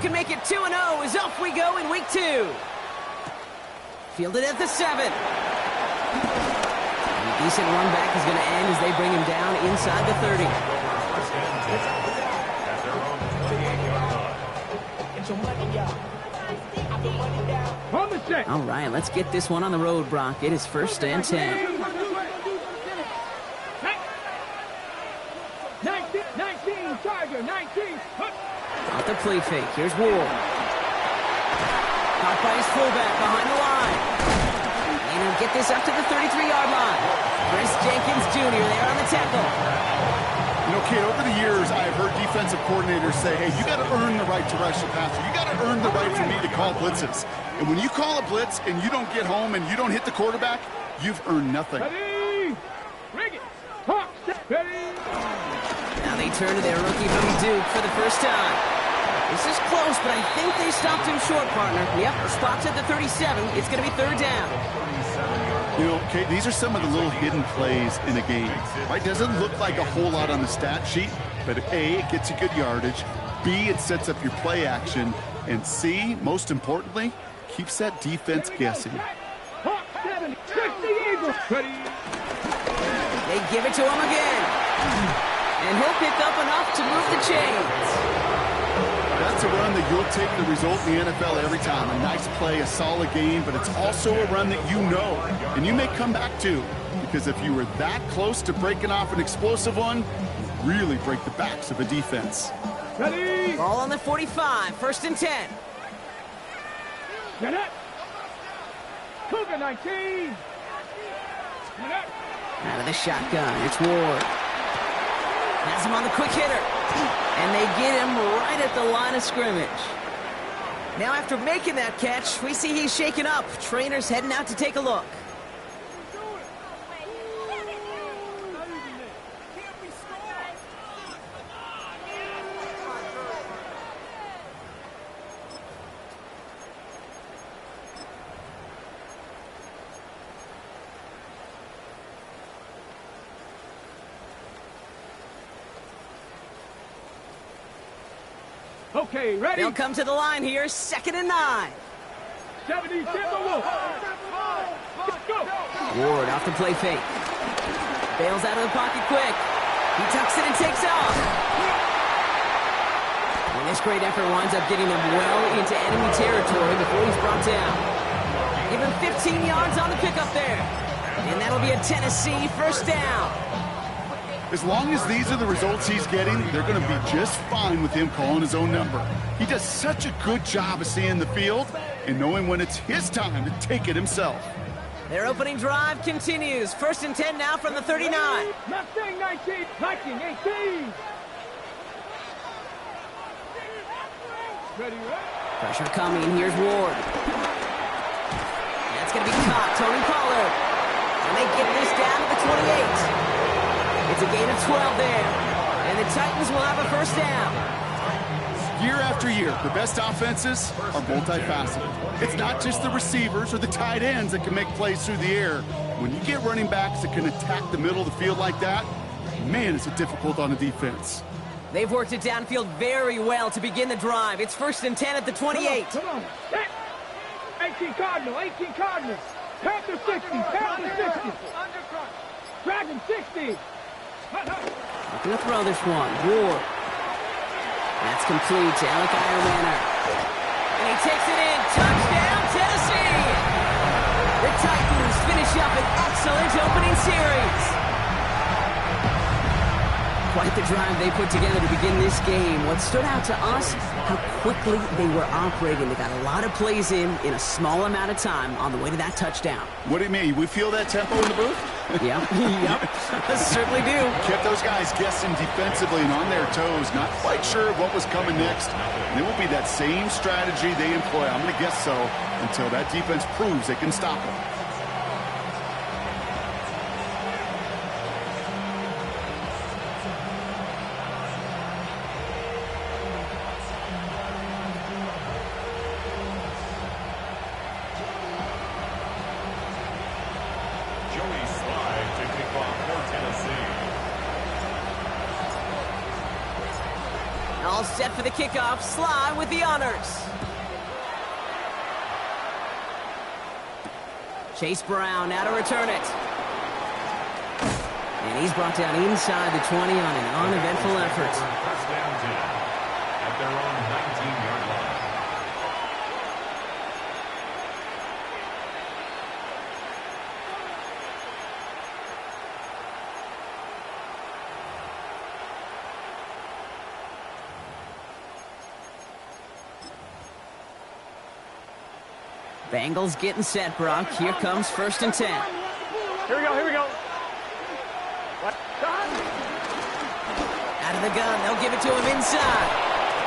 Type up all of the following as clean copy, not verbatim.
Can make it 2-0 as off we go in week 2. Fielded at the 7. A decent run back is going to end as they bring him down inside the 30. All right, let's get this one on the road, Brock. It is 1st and 10. 19, Tiger, 19. Off the play fake. Here's Ward. Caught by his fullback behind the line. And he'll get this up to the 33-yard line. Chris Jenkins Jr. there on the tackle. You know, Kate, over the years, I've heard defensive coordinators say, hey, you got to earn the right to rush the passer. You got to earn the right for me to call blitzes. And when you call a blitz and you don't get home and you don't hit the quarterback, you've earned nothing. Ready? Bring it. Hawk, ready. Now they turn to their rookie, Billy Duke, for the first time. This is close, but I think they stopped him short, partner. Yep, spots at the 37. It's going to be 3rd down. You know, Kate, these are some of the little hidden plays in a game. Right? Doesn't look like a whole lot on the stat sheet, but A, it gets you good yardage. B, it sets up your play action. And C, most importantly, keeps that defense guessing. Hawk 7, 50 Eagles. Ready. They give it to him again. And he'll pick up enough to move the chains. That's a run that you'll take the result in the NFL every time. A nice play, a solid game, but it's also a run that you know, and you may come back to. Because if you were that close to breaking off an explosive one, you really break the backs of a defense. Ready. Ball on the 45, 1st and 10. Get it. Cougar 19. Get it. Out of the shotgun, it's Ward. Has him on the quick hitter. And they get him right at the line of scrimmage. Now after making that catch, we see he's shaken up. Trainer's heading out to take a look. Okay, ready? They'll come to the line here, 2nd and 9. 70, Timberwolf. Go. Ward off the play fake. Bails out of the pocket quick. He tucks it and takes off. And this great effort winds up getting them well into enemy territory before he's brought down. Give him 15 yards on the pickup there. And that'll be a Tennessee 1st down. As long as these are the results he's getting, they're going to be just fine with him calling his own number. He does such a good job of seeing the field and knowing when it's his time to take it himself. Their opening drive continues. 1st and 10 now from the 39. Mustang 19, 18. Ready, Pressure coming. Here's Ward. That's going to be caught. Tony Pollard. And they get this down to the 28. It's a gain of 12 there. And the Titans will have a 1st down. Year after year, the best offenses are multifaceted. It's not just the receivers or the tight ends that can make plays through the air. When you get running backs that can attack the middle of the field like that, man, is it difficult on a defense. They've worked it downfield very well to begin the drive. It's 1st and 10 at the 28. Come on. 18 Cardinals. Panther 60. Dragon 60. Looking to throw this one. Ward. That's complete to Alec Ironmanner. And he takes it in. Touchdown, Tennessee! The Titans finish up an excellent opening series. Quite the drive they put together to begin this game. What stood out to us, how quickly they were operating. They got a lot of plays in a small amount of time on the way to that touchdown. What do you mean? We feel that tempo in the booth? Yep, certainly do. Kept those guys guessing defensively and on their toes, not quite sure what was coming next. And it will be that same strategy they employ, I'm going to guess so, until that defense proves they can stop them. All set for the kickoff. Sly with the honors. Chase Brown now to return it. And he's brought down inside the 20 on an uneventful effort. First down 10 at their own 19-yard line. Bengals getting set, Brock. Here comes 1st and 10. Here we go, here we go. Out of the gun, they'll give it to him inside.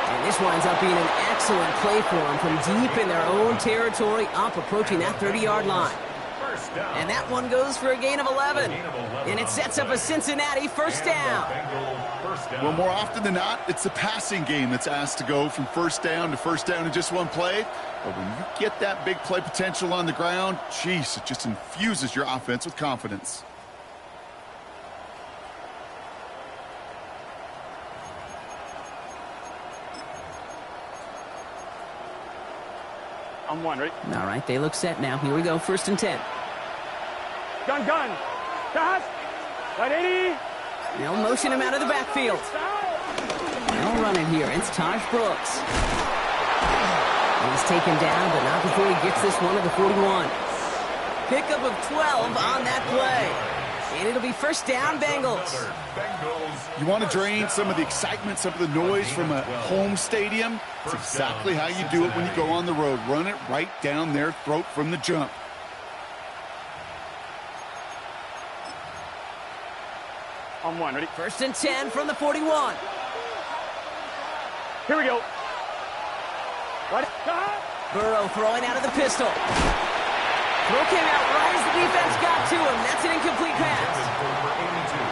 And this winds up being an excellent play for him from deep in their own territory, up approaching that 30-yard line. First down. And that one goes for a gain of 11. And it sets up a Cincinnati first down. Well, more often than not, it's the passing game that's asked to go from first down in just one play. But when you get that big play potential on the ground, geez, it just infuses your offense with confidence. I'm one, ready? All right, they look set now. Here we go, 1st and 10. Gun, gun. Pass. Right 80. They'll motion him out of the backfield. They'll run it here. It's Taj Brooks. He's taken down, but not before he gets this one to the 41. Pickup of 12 on that play. And it'll be first down, Bengals. You want to drain some of the excitement, some of the noise from a home stadium? It's exactly how you do it when you go on the road. Run it right down their throat from the jump. I'm one, ready? 1st and 10 from the 41. Here we go. Right. Burrow throwing out of the pistol. Throw came out right as the defense got to him. That's an incomplete pass.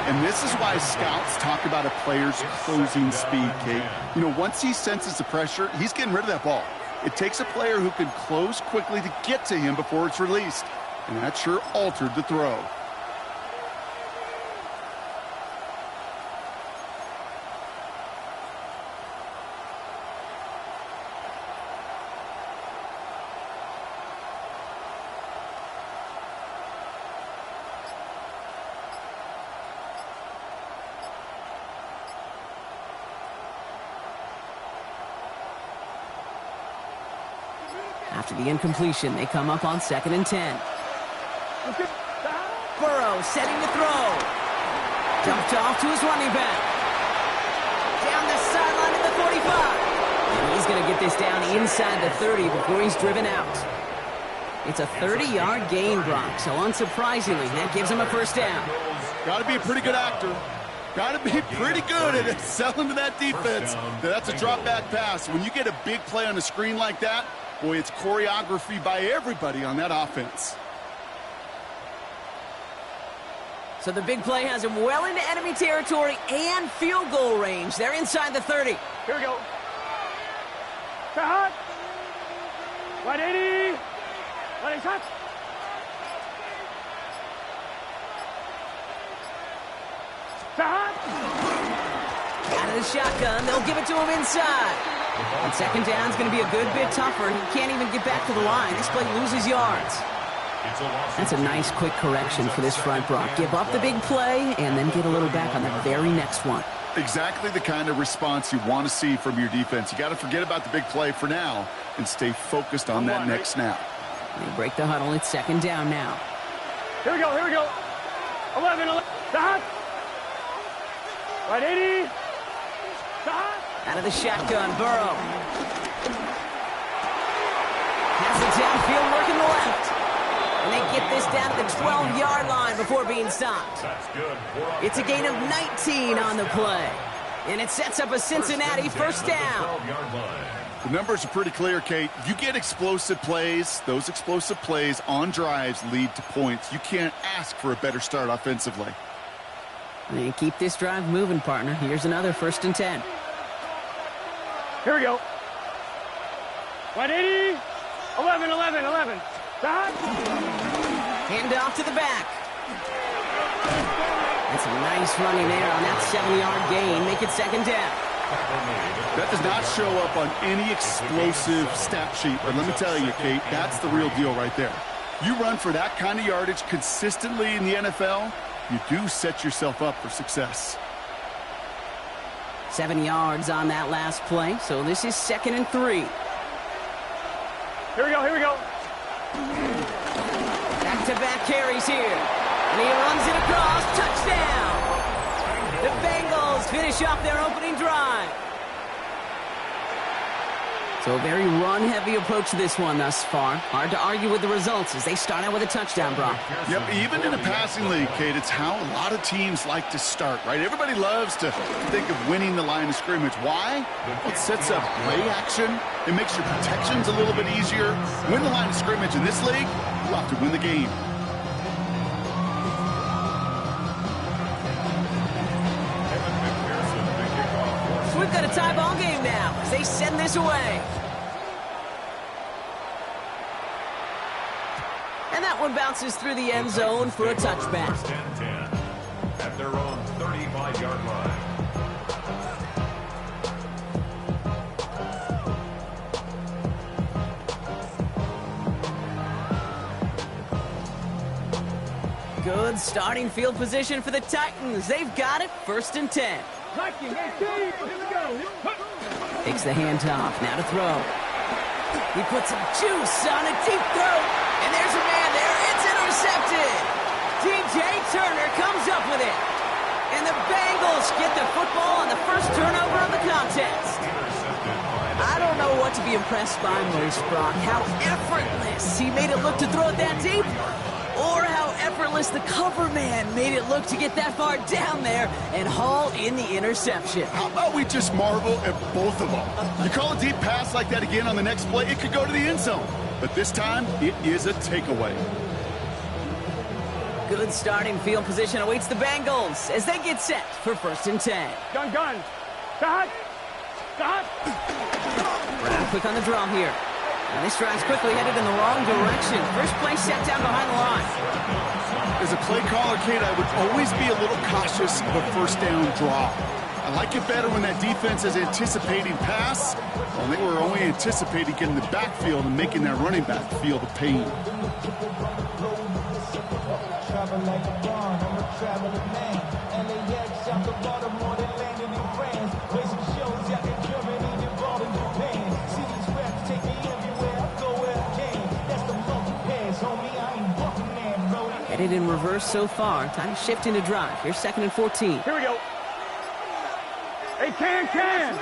And this is why scouts talk about a player's closing speed, Kate. You know, once he senses the pressure, he's getting rid of that ball. It takes a player who can close quickly to get to him before it's released. And that sure altered the throw. After the incompletion, they come up on 2nd and 10. Burrow setting to throw. Dumped off to his running back. Down the sideline to the 45. And he's going to get this down inside the 30 before he's driven out. It's a 30-yard gain, Brock, so unsurprisingly, that gives him a first down. Got to be a pretty good actor. Got to be pretty good at selling to that defense. That's a drop-back pass. When you get a big play on the screen like that, boy, it's choreography by everybody on that offense. So the big play has him well into enemy territory and field goal range. They're inside the 30. Here we go. Hot. 180. 180 touch. Out of the shotgun, they'll give it to him inside. And 2nd down's going to be a good bit tougher. He can't even get back to the line. This play loses yards. That's a nice quick correction for this front, Brock. Give up the big play and then get a little back on the very next one. Exactly the kind of response you want to see from your defense. You got to forget about the big play for now and stay focused on that next snap. They break the huddle. It's 2nd down now. Here we go, here we go. 11. Hot. 180. Out of the shotgun, Burrow. Has it downfield, working the left. And they get this down to the 12-yard line before being stopped. It's a gain of 19 on the play. And it sets up a Cincinnati first down. The numbers are pretty clear, Kate. You get explosive plays. Those explosive plays on drives lead to points. You can't ask for a better start offensively. And keep this drive moving, partner. Here's another 1st and 10. Here we go. 180. 11. Hand off to the back. That's a nice running there on that 7-yard gain. Make it 2nd down. That does not show up on any explosive stat sheet, but let me tell you, Kate, that's the real deal right there. You run for that kind of yardage consistently in the NFL, you do set yourself up for success. 7 yards on that last play, so this is 2nd and 3. Here we go, here we go. Back-to-back carries here. And he runs it across. Touchdown! The Bengals finish off their opening drive. So a very run-heavy approach to this one thus far. Hard to argue with the results as they start out with a touchdown, Brock. Yep, even in a passing league, Kate, it's how a lot of teams like to start, right? Everybody loves to think of winning the line of scrimmage. Why? Well, it sets up play action. It makes your protections a little bit easier. Win the line of scrimmage in this league, you have to win the game. So we've got a tie ball game now as they send this away. And that one bounces through the end zone for a touchback. First and 10 at their own 35-yard line. Good starting field position for the Titans. They've got it, 1st and 10. Viking, here we go. Takes the handoff, now to throw. He puts some juice on a deep throw, and there's a man there. It's intercepted. DJ Turner comes up with it. And the Bengals get the football on the first turnover of the contest. I don't know what to be impressed by most, Brock. How effortless he made it look to throw it that deep, or how effortless the cover man made it look to get that far down there and haul in the interception. How about we just marvel at both of them? You call a deep pass like that again on the next play, it could go to the end zone. But this time, it is a takeaway. Good starting field position awaits the Bengals as they get set for 1st and 10. Gun. Stop. Brown quick on the draw here. And this drive's quickly headed in the wrong direction. First play set down behind the line. As a play caller, Kate, I would always be a little cautious of a first down draw. I like it better when that defense is anticipating pass, and they were only anticipating getting the backfield and making that running back feel the pain. Headed in reverse so far. Time to shift into drive. Here's 2nd and 14. Here we go. Hey, can.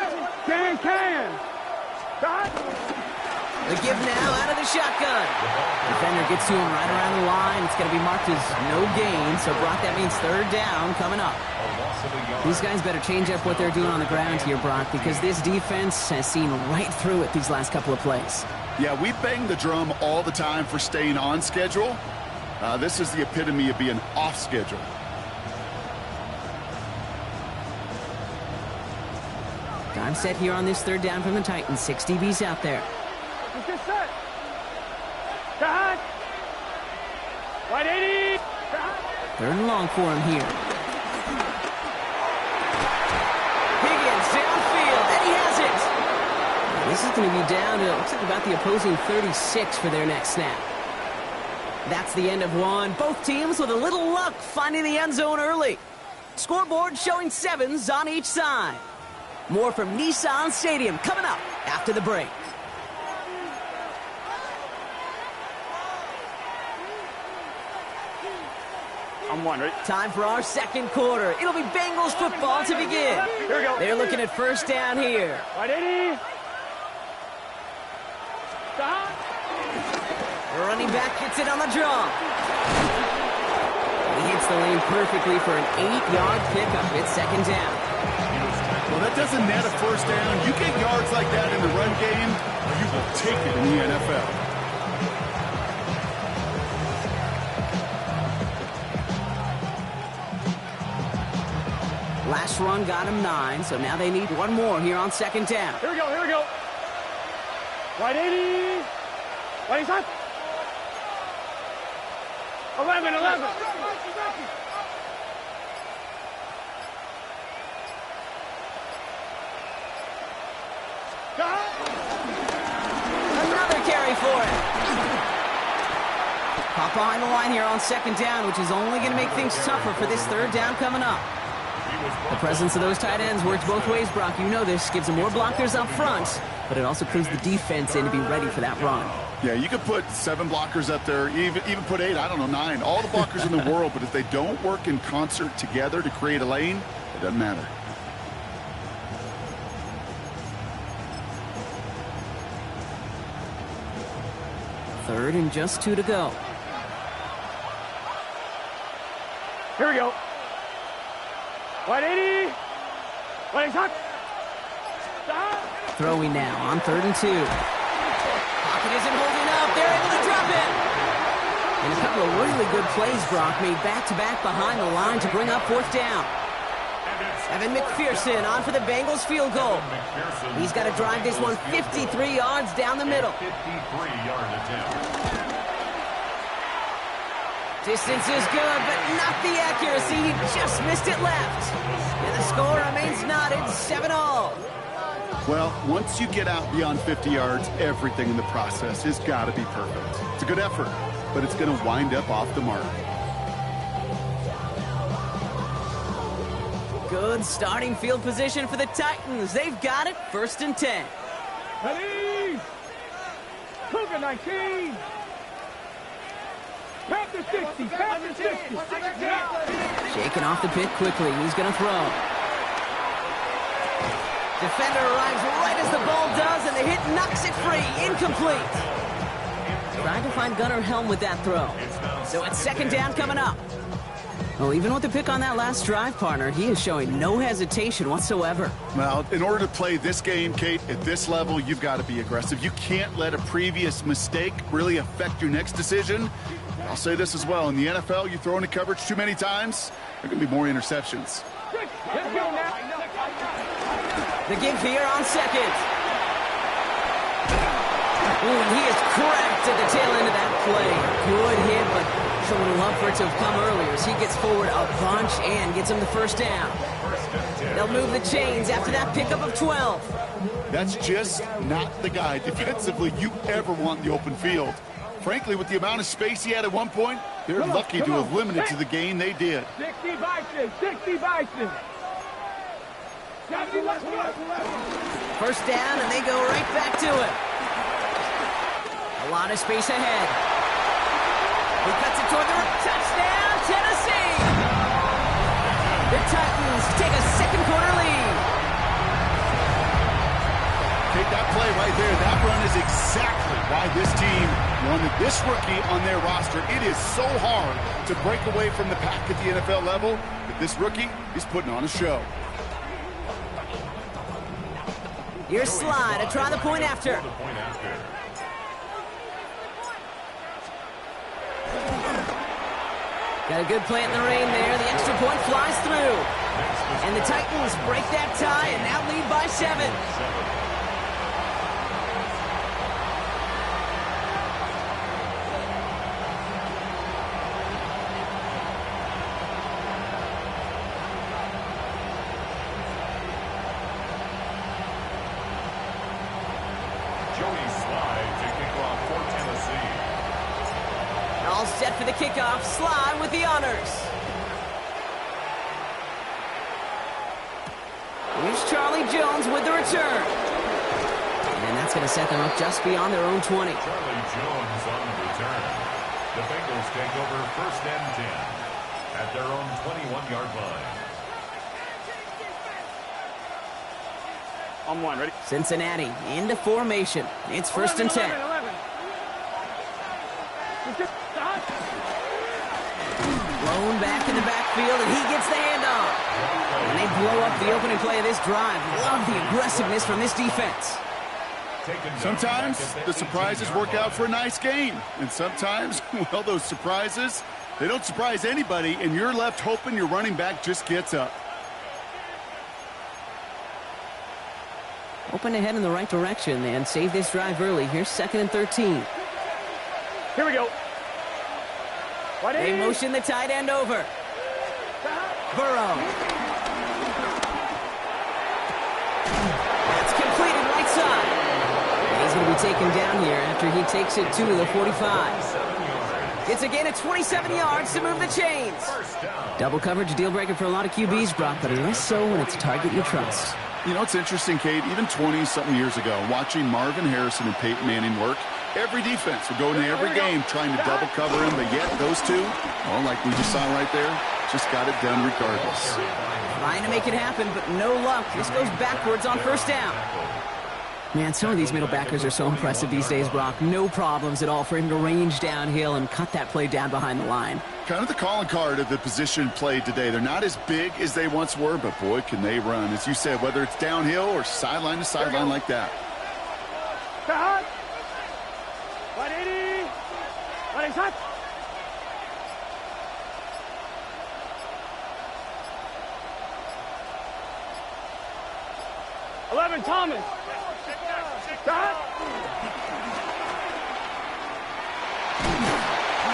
Stop. The give now out of the shotgun. Defender gets to him right around the line. It's going to be marked as no gain. So, Brock, that means 3rd down coming up. These guys better change up what they're doing on the ground here, Brock, because this defense has seen right through it these last couple of plays. Yeah, we bang the drum all the time for staying on schedule. This is the epitome of being off schedule. Time set here on this 3rd down from the Titans. 6 DBs out there. Let's get set. Stop. Right 80. Stop. 3rd and long for him here. Higgins downfield, and he has it. This is going to be down to, looks like about the opposing 36 for their next snap. That's the end of one. Both teams with a little luck finding the end zone early. Scoreboard showing 7s on each side. More from Nissan Stadium coming up after the break. I'm one, right? Time for our 2nd quarter. It'll be Bengals football to begin. Here we go. They're looking at 1st down here. Right 80. Stop. The running back gets it on the draw. He hits the lane perfectly for an 8-yard pickup. It's 2nd down. Well, that doesn't net a 1st down. You get yards like that in the run game, you will take it in the NFL. Last run got him 9, so now they need one more here on 2nd down. Here we go. Right 80. Right side. 11. for it. Pop behind the line here on second down, which is only going to make things tougher for this third down coming up. The presence of those tight ends works both ways, Brock. You know this. Gives them more blockers up front, but it also clues the defense in to be ready for that run. Yeah, you could put 7 blockers up there, even put 8, I don't know, 9. All the blockers in the world, but if they don't work in concert together to create a lane, it doesn't matter. Third and just 2 to go. Here we go. 180. 180. Throwing now on 3rd and 2. Pocket isn't holding up. They're able to drop it. And a couple of really good plays, Brock, made back-to-back behind the line to bring up 4th down. Evan McPherson on for the Bengals field goal. He's got to drive this one 53 yards down the middle. 53-yard attempt. Distance is good, but not the accuracy. He just missed it left. And the score remains knotted 7-all. Well, once you get out beyond 50 yards, everything in the process has got to be perfect. It's a good effort, but it's going to wind up off the mark. Good starting field position for the Titans. They've got it, 1st and 10. Ready? Cougar 19. Panther 60. Panther 60. Shaking off the pit quickly. He's going to throw. Defender arrives right as the ball does, and the hit knocks it free. Incomplete. Trying to find Gunnar Helm with that throw. So it's 2nd down coming up. Well, even with the pick on that last drive, partner, he is showing no hesitation whatsoever. Well, in order to play this game, Kate, at this level, you've got to be aggressive. You can't let a previous mistake really affect your next decision. I'll say this as well. In the NFL, you throw into coverage too many times, there can be more interceptions. Let's go now. The give here on 2nd. Ooh, and he is cracked at the tail end of that play. Good hit, but showing love for it to have come earlier as he gets forward a bunch and gets him the 1st down. They'll move the chains after that pickup of 12. That's just not the guy defensively you ever want in the open field. Frankly, with the amount of space he had at one point, they're lucky to have limited to the gain they did. 60 Bison. 60 Bison. 1st down, and they go right back to it. A lot of space ahead. He cuts it toward the touchdown, Tennessee! The Titans take a 2nd quarter lead. Take that play right there. That run is exactly why this team wanted this rookie on their roster. It is so hard to break away from the pack at the NFL level, but this rookie is putting on a show. Here's Sly to try the point after. Got a good play in the rain there. The extra point flies through. And the Titans break that tie and now lead by 7. All set for the kickoff. Sly with the honors. Here's Charlie Jones with the return. And that's going to set them up just beyond their own 20. Charlie Jones on the return. The Bengals take over 1st and 10 at their own 21-yard line. On 1, ready? Cincinnati into formation. It's 1st and 10. 11. Blown back in the backfield, and he gets the handoff. And they blow up the opening play of this drive. Love the aggressiveness from this defense. Sometimes the surprises work out for a nice game. And sometimes, well, those surprises, they don't surprise anybody, and you're left hoping your running back just gets up. Hoping to head in the right direction and save this drive early. Here's 2nd and 13. Here we go. They motion the tight end over. Burrow. That's completed right side. And he's going to be taken down here after he takes it to the 45. It's a gain of 27 yards to move the chains. Double coverage deal breaker for a lot of QBs, Brock, but less so when it's a target you trust. You know, it's interesting, Kate, even 20-something years ago, watching Marvin Harrison and Peyton Manning work, every defense would go into every game trying to double cover him, but yet those two, well, like we just saw right there, just got it done regardless. Trying to make it happen, but no luck. This goes backwards on first down. Man, some of these middle backers are so impressive these days, Brock. No problems at all for him to range downhill and cut that play down behind the line. Kind of the calling card of the position played today. They're not as big as they once were, but boy, can they run. As you said, whether it's downhill or sideline to sideline like that. Cut. 180. 180. 11, Thomas.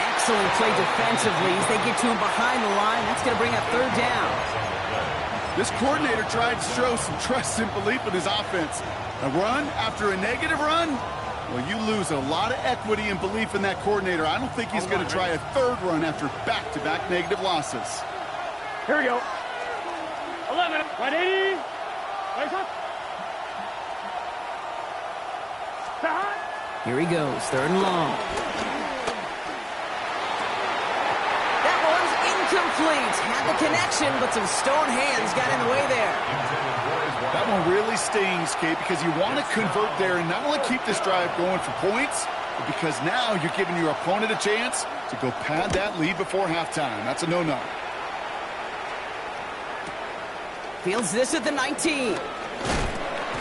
Excellent play defensively as they get to him behind the line. That's going to bring up third down. This coordinator tried to show some trust and belief in his offense. A run after a negative run? Well, you lose a lot of equity and belief in that coordinator. I don't think he's going to try a third run after back-to-back negative losses. Here we go. 11. 180. Here he goes, third and long. That one's incomplete. Had the connection, but some stone hands got in the way there. That one really stings, Kate, because you want to convert there and not only keep this drive going for points, but because now you're giving your opponent a chance to go pad that lead before halftime. That's a no-no. Fields this at the 19.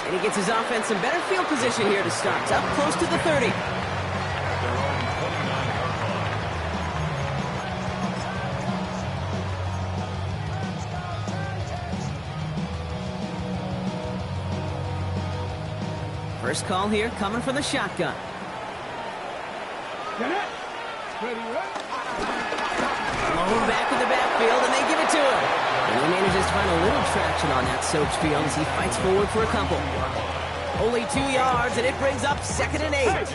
And he gets his offense in better field position here to start. It's up close to the 30. First call here coming from the shotgun. Thrown back in the backfield, and they give it to him. And he manages to find a little traction on that soaked field as he fights forward for a couple. Only 2 yards, and it brings up 2nd and 8.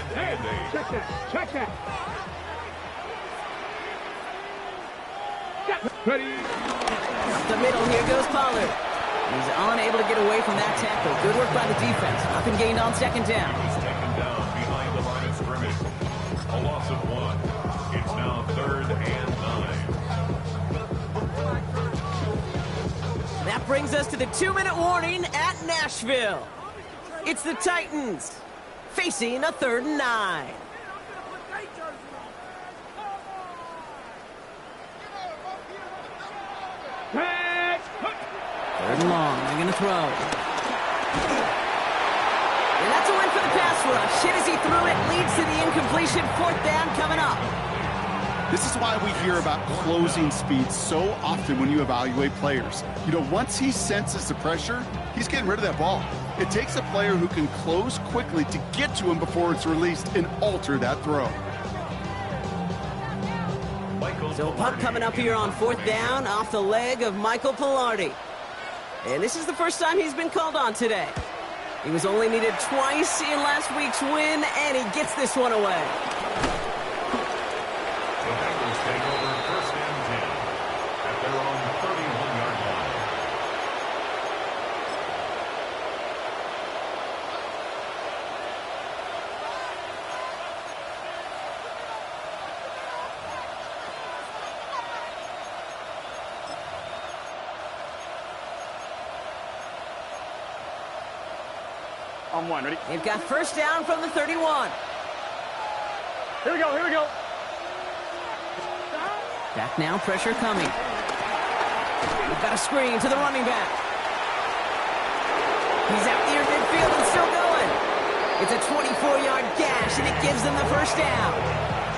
Check that. Check that. Ready. Up the middle, here goes Pollard. He's unable to get away from that tackle. Good work by the defense. Nothing gained on 2nd down. He's taken down behind the line of scrimmage. A loss of 1. It's now 3rd and 9. That brings us to the 2-minute warning at Nashville. It's the Titans facing a 3rd and 9. Third and long, they're going to throw. And that's a win for the pass rush. Hit as he threw it, leads to the incompletion. 4th down coming up. This is why we hear about closing speed so often when you evaluate players. You know, once he senses the pressure, he's getting rid of that ball. It takes a player who can close quickly to get to him before it's released and alter that throw. So punt coming up here on 4th down off the leg of Michael Pilardi. And this is the first time he's been called on today. He was only needed twice in last week's win, and he gets this one away. The Bengals take over 1st and 10 at their own 31-yard line. On 1, ready? They've got 1st down from the 31. Here we go. Back now, pressure coming. We've got a screen to the running back. He's out near midfield and still going. It's a 24-yard gash, and it gives them the 1st down.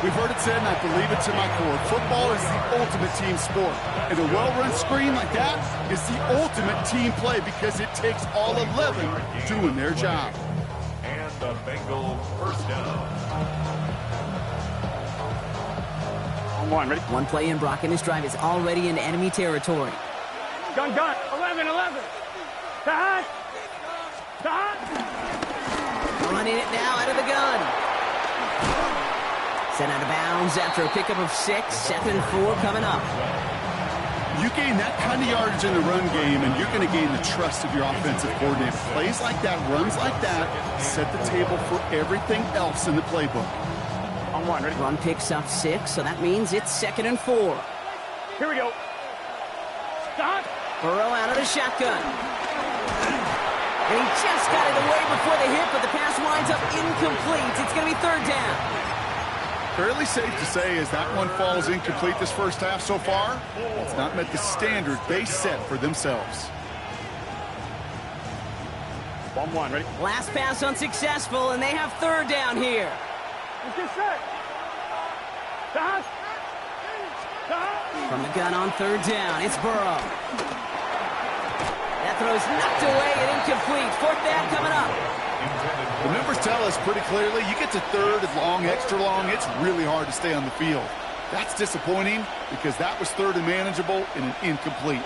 We've heard it said, and I believe it to my core, football is the ultimate team sport. And a well-run screen like that is the ultimate team play because it takes all 11 doing their job. And the Bengals 1st down. On 1, ready? One play in, Brock, and this drive is already in enemy territory. Gun. 11. Stop. Running it now out of the gun. Sent out of bounds after a pickup of 6. 2nd and 4 coming up. You gain that kind of yardage in the run game, and you're going to gain the trust of your offensive coordinator. Plays like that, runs like that, set the table for everything else in the playbook. On 1, ready? Run picks up 6, so that means it's 2nd and 4. Here we go. Stop. Burrow out of the shotgun. And he just got it away before the hit, but the pass winds up incomplete. It's going to be 3rd down. Fairly safe to say as that one falls incomplete this first half so far, it's not met the standard they set for themselves. 1-1, ready? Last pass unsuccessful, and they have 3rd down here. Let's get set. Stop. From the gun on 3rd down, it's Burrow. That throw's knocked away and incomplete. 4th down coming up. The numbers tell us pretty clearly, you get to 3rd and long, extra long, it's really hard to stay on the field. That's disappointing because that was 3rd and manageable and an incomplete.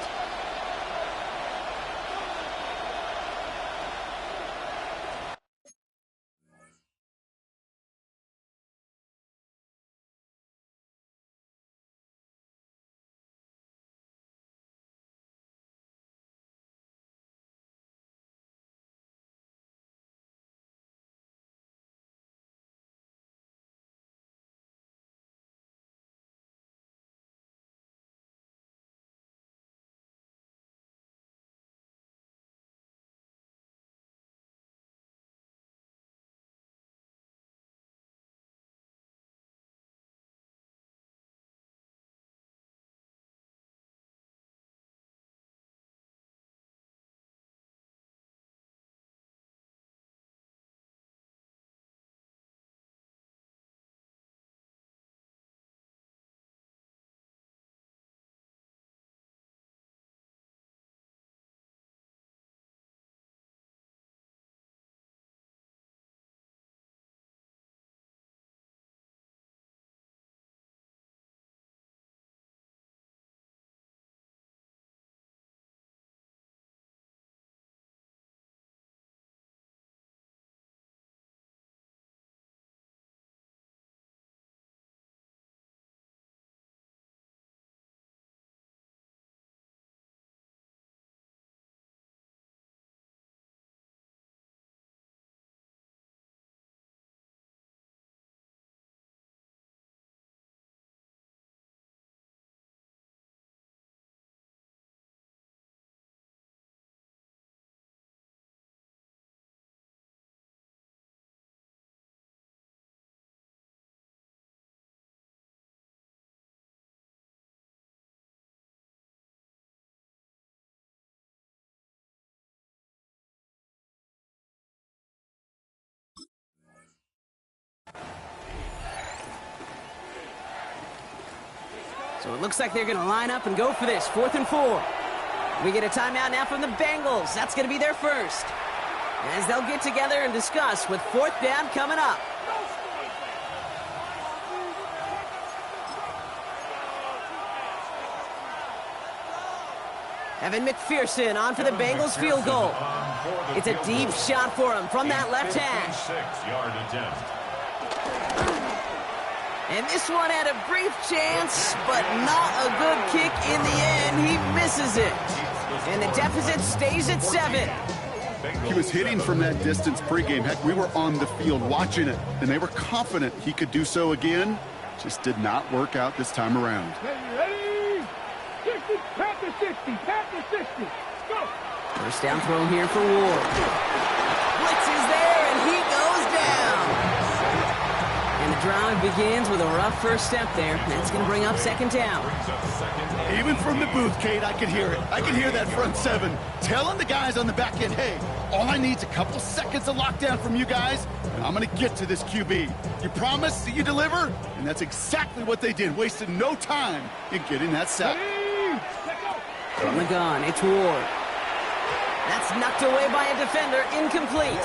So it looks like they're going to line up and go for this. 4th and 4. We get a timeout now from the Bengals. That's going to be their first. As they'll get together and discuss with 4th down coming up. Evan McPherson on for the Bengals field goal. It's a deep shot for him from that left hash. 6-yard attempt. And this one had a brief chance, but not a good kick in the end. He misses it. And the deficit stays at 7. He was hitting from that distance pregame. Heck, we were on the field watching it, and they were confident he could do so again. Just did not work out this time around. Ready? 60, pat to 60, go! First down throw here for Ward. Blitz is there, and he goes down. And the drive begins with a rough first step there. That's going to bring up 2nd down. Even from the booth, Kate, I could hear it. I could hear that front 7 telling the guys on the back end, hey, all I need is a couple seconds of lockdown from you guys, and I'm going to get to this QB. You promise that you deliver? And that's exactly what they did. Wasted no time in getting that sack. From the gun, it's Ward. That's knocked away by a defender, incomplete.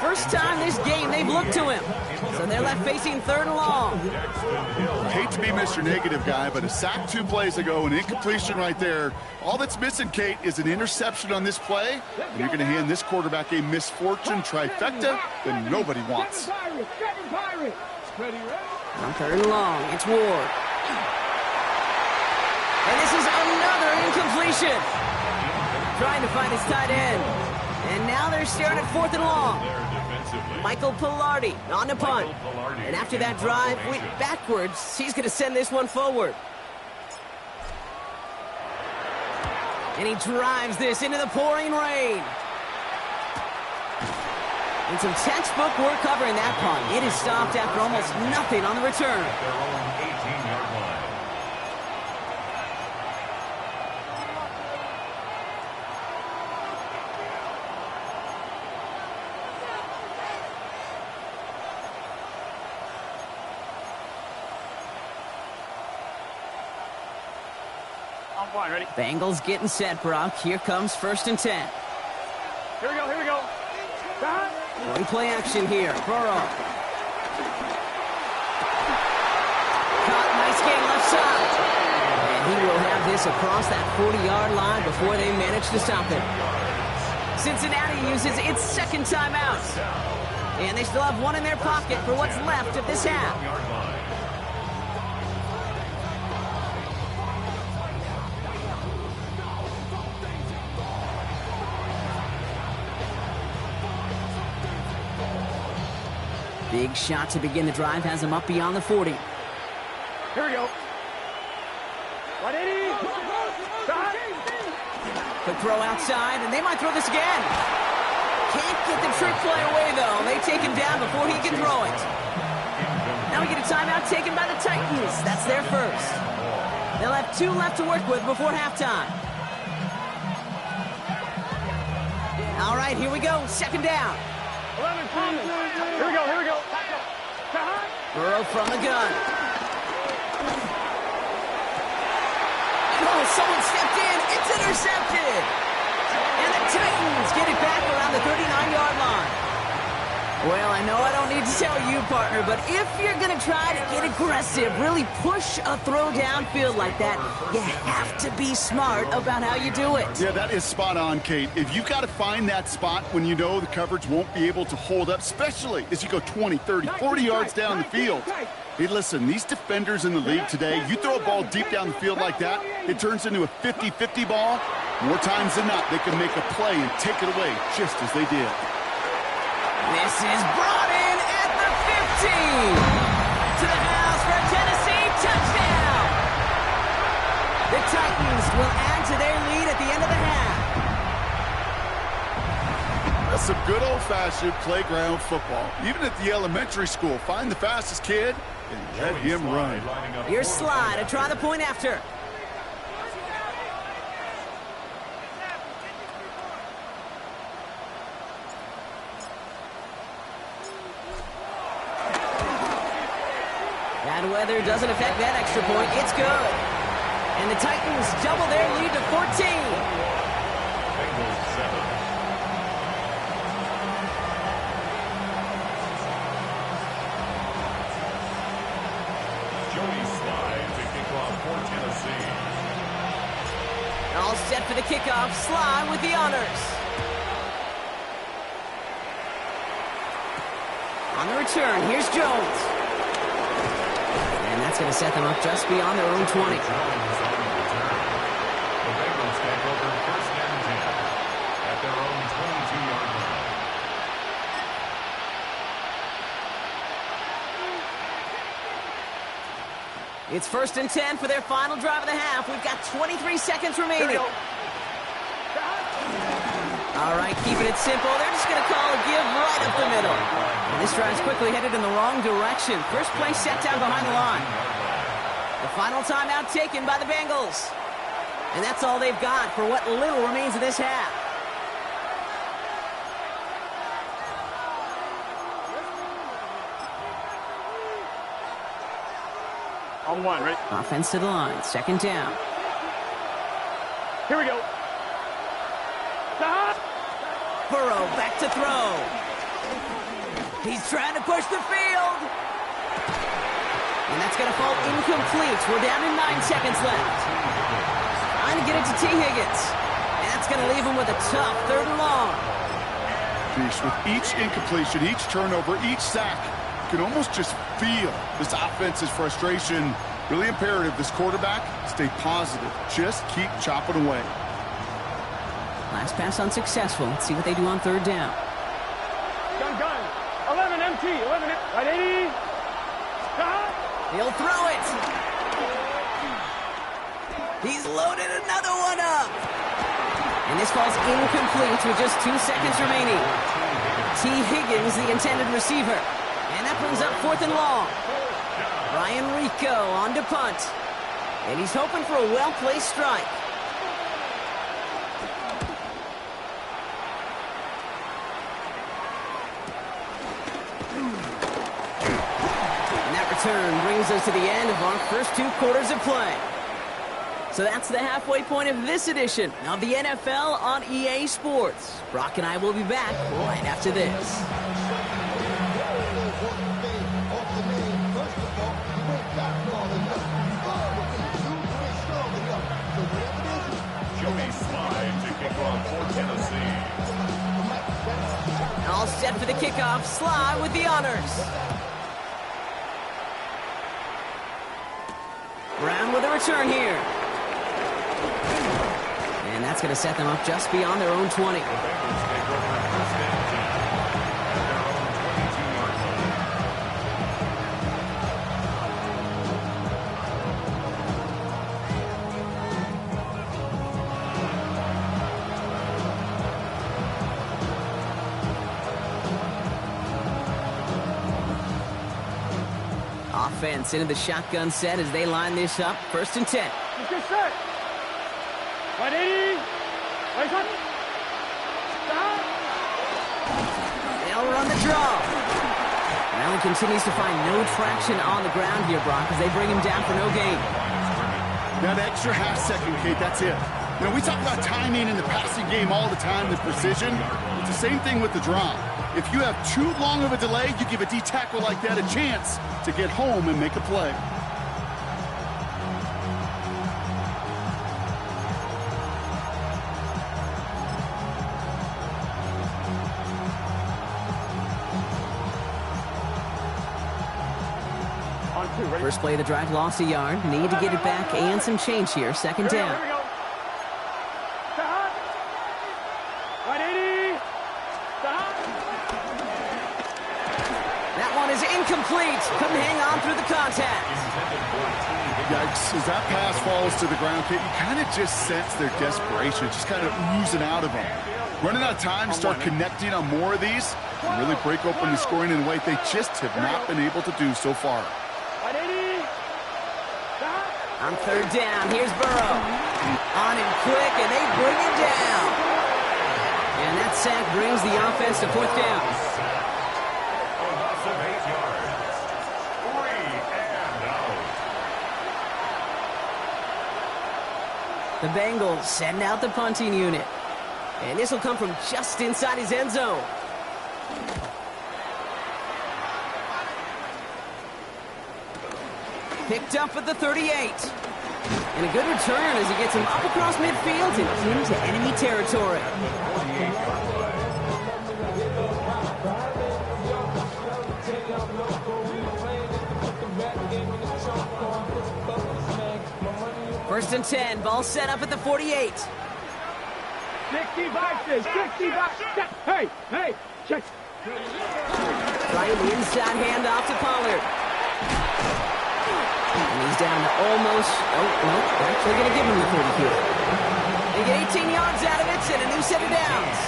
First time this game they've looked to him. So they're left facing 3rd and long. I hate to be Mr. Negative guy, but a sack 2 plays ago, an incompletion right there. All that's missing, Kate, is an interception on this play. And you're going to hand this quarterback a misfortune trifecta that nobody wants. On 3rd and long, it's Ward. And this is another incompletion. Trying to find his tight end. And now they're staring at 4th and long. Michael Pilardi on the punt. And after that drive, went backwards. He's going to send this one forward. And he drives this into the pouring rain. And some textbook work covering that punt. It is stopped after almost nothing on the return. Their own 18-yard line. I'm fine, ready? Bengals getting set, Brock. Here comes 1st and 10. Here we go, here we go. One play action here. Burrow. Caught, nice game left side. And he will have this across that 40-yard line before they manage to stop him. Cincinnati uses its 2nd timeout. And they still have one in their pocket for what's left of this half. Big shot to begin the drive has him up beyond the 40. Here we go. 180. Quick throw outside, and they might throw this again. Can't get the trick play away, though. They take him down before he can throw it. Now we get a timeout taken by the Titans. That's their first. They'll have 2 left to work with before halftime. All right, here we go. 2nd down. 11 coming. Here we go, here we go. Burrow from the gun. Oh, someone stepped in. It's intercepted. And the Titans get it back around the 39-yard line. Well, I know I don't need to tell you, partner, but if you're going to try to get aggressive, really push a throw downfield like that, you have to be smart about how you do it. Yeah, that is spot on, Kate. If you've got to find that spot when you know the coverage won't be able to hold up, especially as you go 20, 30, 40 yards down the field. Hey, listen, these defenders in the league today, you throw a ball deep down the field like that, it turns into a 50-50 ball. More times than not, they can make a play and take it away just as they did. This is brought in at the 50. To the house for a Tennessee touchdown. The Titans will add to their lead at the end of the half. That's some good old-fashioned playground football. Even at the elementary school, find the fastest kid and let him run. Here's Slide to try the point after. Bad weather doesn't affect that extra point. It's good. And the Titans double their lead to 14. Bengals 7. Joey Slide to kick off for Tennessee. All set for the kickoff. Slide with the honors. On the return, here's Jones. And that's going to set them up just beyond their own 20. The Bengals take over 1st and 10 at their own 22-yard line. It's 1st and 10 for their final drive of the half. We've got 23 seconds remaining. All right, keeping it simple. They're just going to call a give right up the middle. And this drive's quickly headed in the wrong direction. First play set down behind the line. The final timeout taken by the Bengals. And that's all they've got for what little remains of this half. On 1, ready? Offense to the line. 2nd down. Here we go. Burrow back to throw. He's trying to push the field. And that's going to fall incomplete. We're down to 9 seconds left. Trying to get it to T. Higgins. And that's going to leave him with a tough 3rd and long. With each incompletion, each turnover, each sack, you can almost just feel this offense's frustration. Really imperative, this quarterback, stay positive. Just keep chopping away. Last pass unsuccessful. Let's see what they do on 3rd down. Gun. 11 MT. 11 right 80. Stop. He'll throw it. He's loaded another one up. And this falls incomplete with just 2 seconds remaining. T. Higgins, the intended receiver. And that brings up 4th and long. Ryan Rico on to punt. And he's hoping for a well-placed strike. And that return brings us to the end of our first 2 quarters of play. So that's the halfway point of this edition of the NFL on EA Sports. Brock and I will be back right after this. Joey Slide to kick off for Tennessee. All set for the kickoff. Sly with the honors. Brown with a return here. And that's going to set them up just beyond their own 20. Offense into the shotgun set as they line this up. 1st and 10. Get set. Right 80. Right up. Stop. They'll run the draw. Allen continues to find no traction on the ground here, Brock, as they bring him down for no gain. That extra half second, Kate, that's it. You know, we talk about timing in the passing game all the time, the precision. It's the same thing with the draw. If you have too long of a delay, you give a D-tackle like that a chance to get home and make a play. First play of the drive, lost a yard. Need to get it back and some change here. 2nd down. Here we go. Stop. Right 80. Stop. That one is incomplete. Couldn't hang on through the contact. Yikes, as that pass falls to the ground, Kate, you kind of just sense their desperation, just kind of oozing out of them. Running out of time to start connecting on more of these and really break open the scoring in a way they just have not been able to do so far. Right 80. Stop. On 3rd down, here's Burrow. On him quick, and they bring him down. And that sack brings the offense to 4th down. A loss of 8 yards. 3 and out. The Bengals send out the punting unit. And this will come from just inside his end zone. Picked up at the 38. And a good return as he gets him up across midfield and into enemy territory. First and 10, ball set up at the 48. 65, 65. Hey, check. Trying the inside handoff to Pollard. And he's down to almost, they're actually going to give him the 30 here. They get 18 yards out of it and a new set of downs.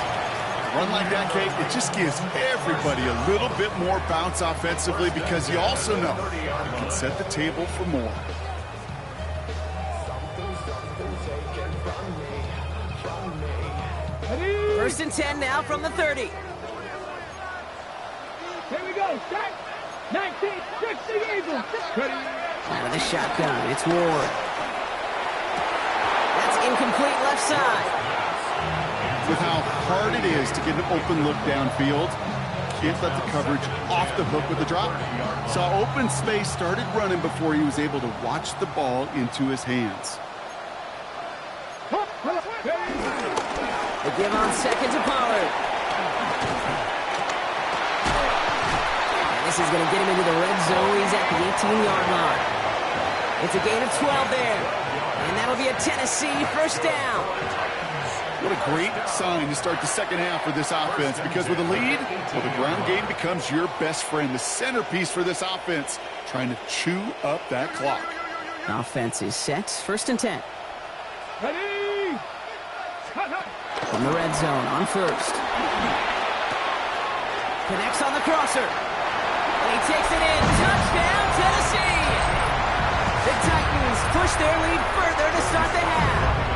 A run like that, Kate, it just gives everybody a little bit more bounce offensively because you also know you can set the table for more. First and 10 now from the 30. Here we go. Set. 1960 Eagles. Out of the shotgun, it's Ward. That's incomplete left side. With how hard it is to get an open look downfield, can't let the coverage off the hook with the drop. Saw open space, started running before he was able to watch the ball into his hands. They give on second to Pollard. And this is going to get him into the red zone. He's at the 18-yard line. It's a gain of 12 there. And that'll be a Tennessee first down. What a great sign to start the second half for this offense, because with a lead, well, the ground game becomes your best friend, the centerpiece for this offense, trying to chew up that clock. Offense is set. First and 10. Ready? From the red zone on first. Connects on the crosser. And he takes it in. Touchdown, Tennessee! The Titans push their lead further to start the half.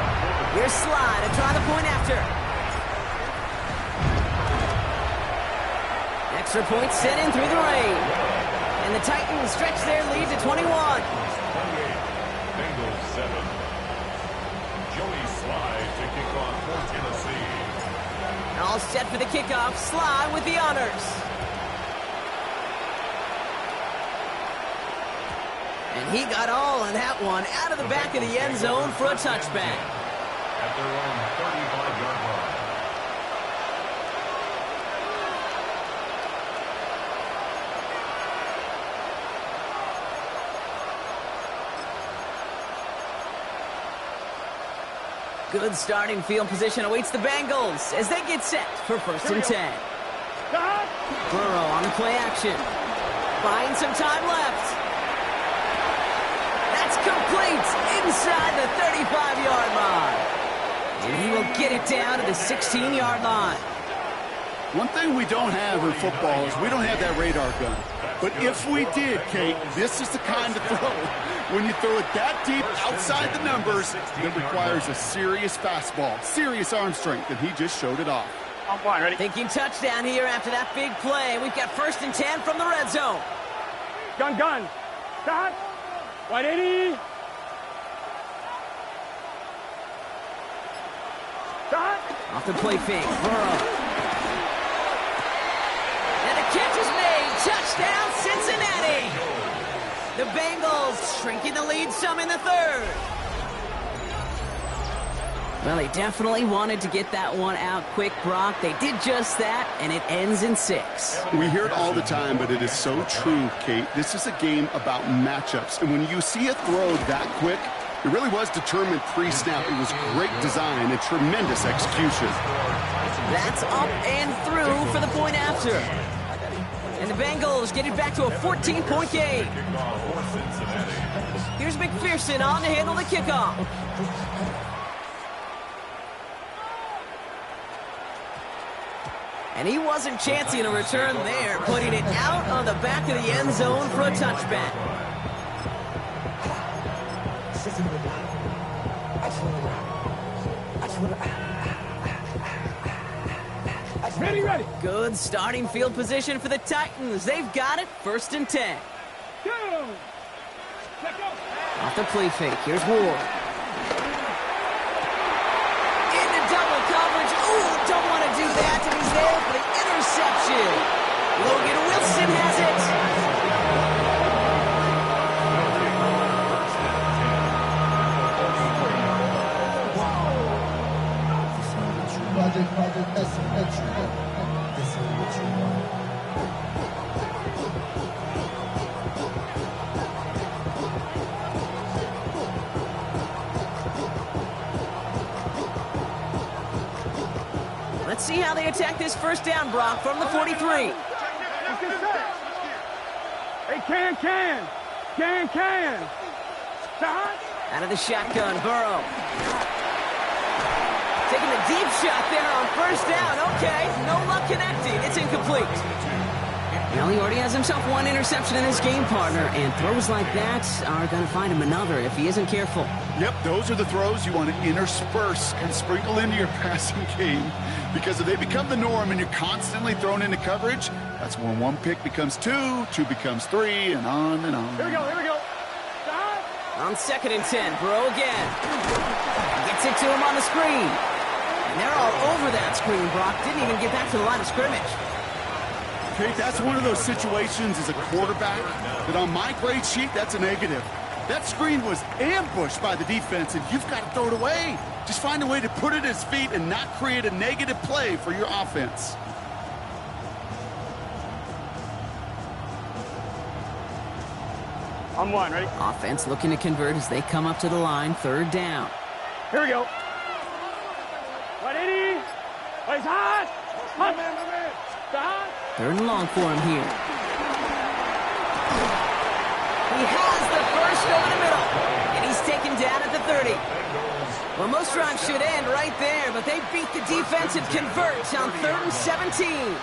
Here's Sly to try the point after. Extra point sent in through the rain. And the Titans stretch their lead to 21. 28, Bengals 7. Joey Sly to kick off for Tennessee. All set for the kickoff. Sly with the honors. And he got all of that one out of the back of the end zone for a touchback. At their own 35-yard line. Good starting field position awaits the Bengals as they get set for first and 10. Burrow on the play action. Buying some time left. That's complete inside the 35-yard line. And he will get it down to the 16-yard line. One thing we don't have in football is we don't have that radar gun. But if we did, Kate, this is the kind of throw. When you throw it that deep outside the numbers, it requires a serious fastball, serious arm strength, and he just showed it off. I'm fine, ready? Thinking touchdown here after that big play. We've got first and 10 from the red zone. Gun. Stop. 180. Stop. Off the play fake. Burrow. And the catch is made. Touchdown, Cincinnati. The Bengals shrinking the lead some in the third. Well, they definitely wanted to get that one out quick, Brock. They did just that, and it ends in 6. We hear it all the time, but it is so true, Kate. This is a game about matchups. And when you see a throw that quick, it really was determined pre-snap. It was great design and tremendous execution. That's up and through for the point after. And the Bengals get it back to a 14-point game. Here's McPherson on to handle the kickoff. And he wasn't chancing a return there, putting it out on the back of the end zone for a touchback. Ready. Good starting field position for the Titans. They've got it, first and 10. Go. Off the play fake, here's Ward. Into double coverage. Ooh, don't want to do that, and he's there for the interception. Logan Wilson has it. Let's see how they attack this first down, Brock, from the 43. Hey, can. Stop. Out of the shotgun, Burrow. Taking a deep shot there on first down. Okay, no luck connecting. It's incomplete. Well, he already has himself one interception in his game, partner, and throws like that are going to find him another if he isn't careful. Yep, those are the throws you want to intersperse and sprinkle into your passing game, because if they become the norm and you're constantly thrown into coverage, that's when one pick becomes 2, 2 becomes 3, and on and on. Here we go. Stop. On second and 10, Burrow again. Gets it to him on the screen. And they're all over that screen, Brock. Didn't even get back to the line of scrimmage. Pete, that's one of those situations as a quarterback that on my grade sheet, that's a negative. That screen was ambushed by the defense, and you've got to throw it away. Just find a way to put it at his feet and not create a negative play for your offense. On one, ready? Offense looking to convert as they come up to the line, third down. Here we go. 180. He's hot. Hot. Hot. Third and long for him here. He has the first over the middle, and he's taken down at the 30. Well, most drives should end right there, but they beat the defense and convert on 3rd and 17.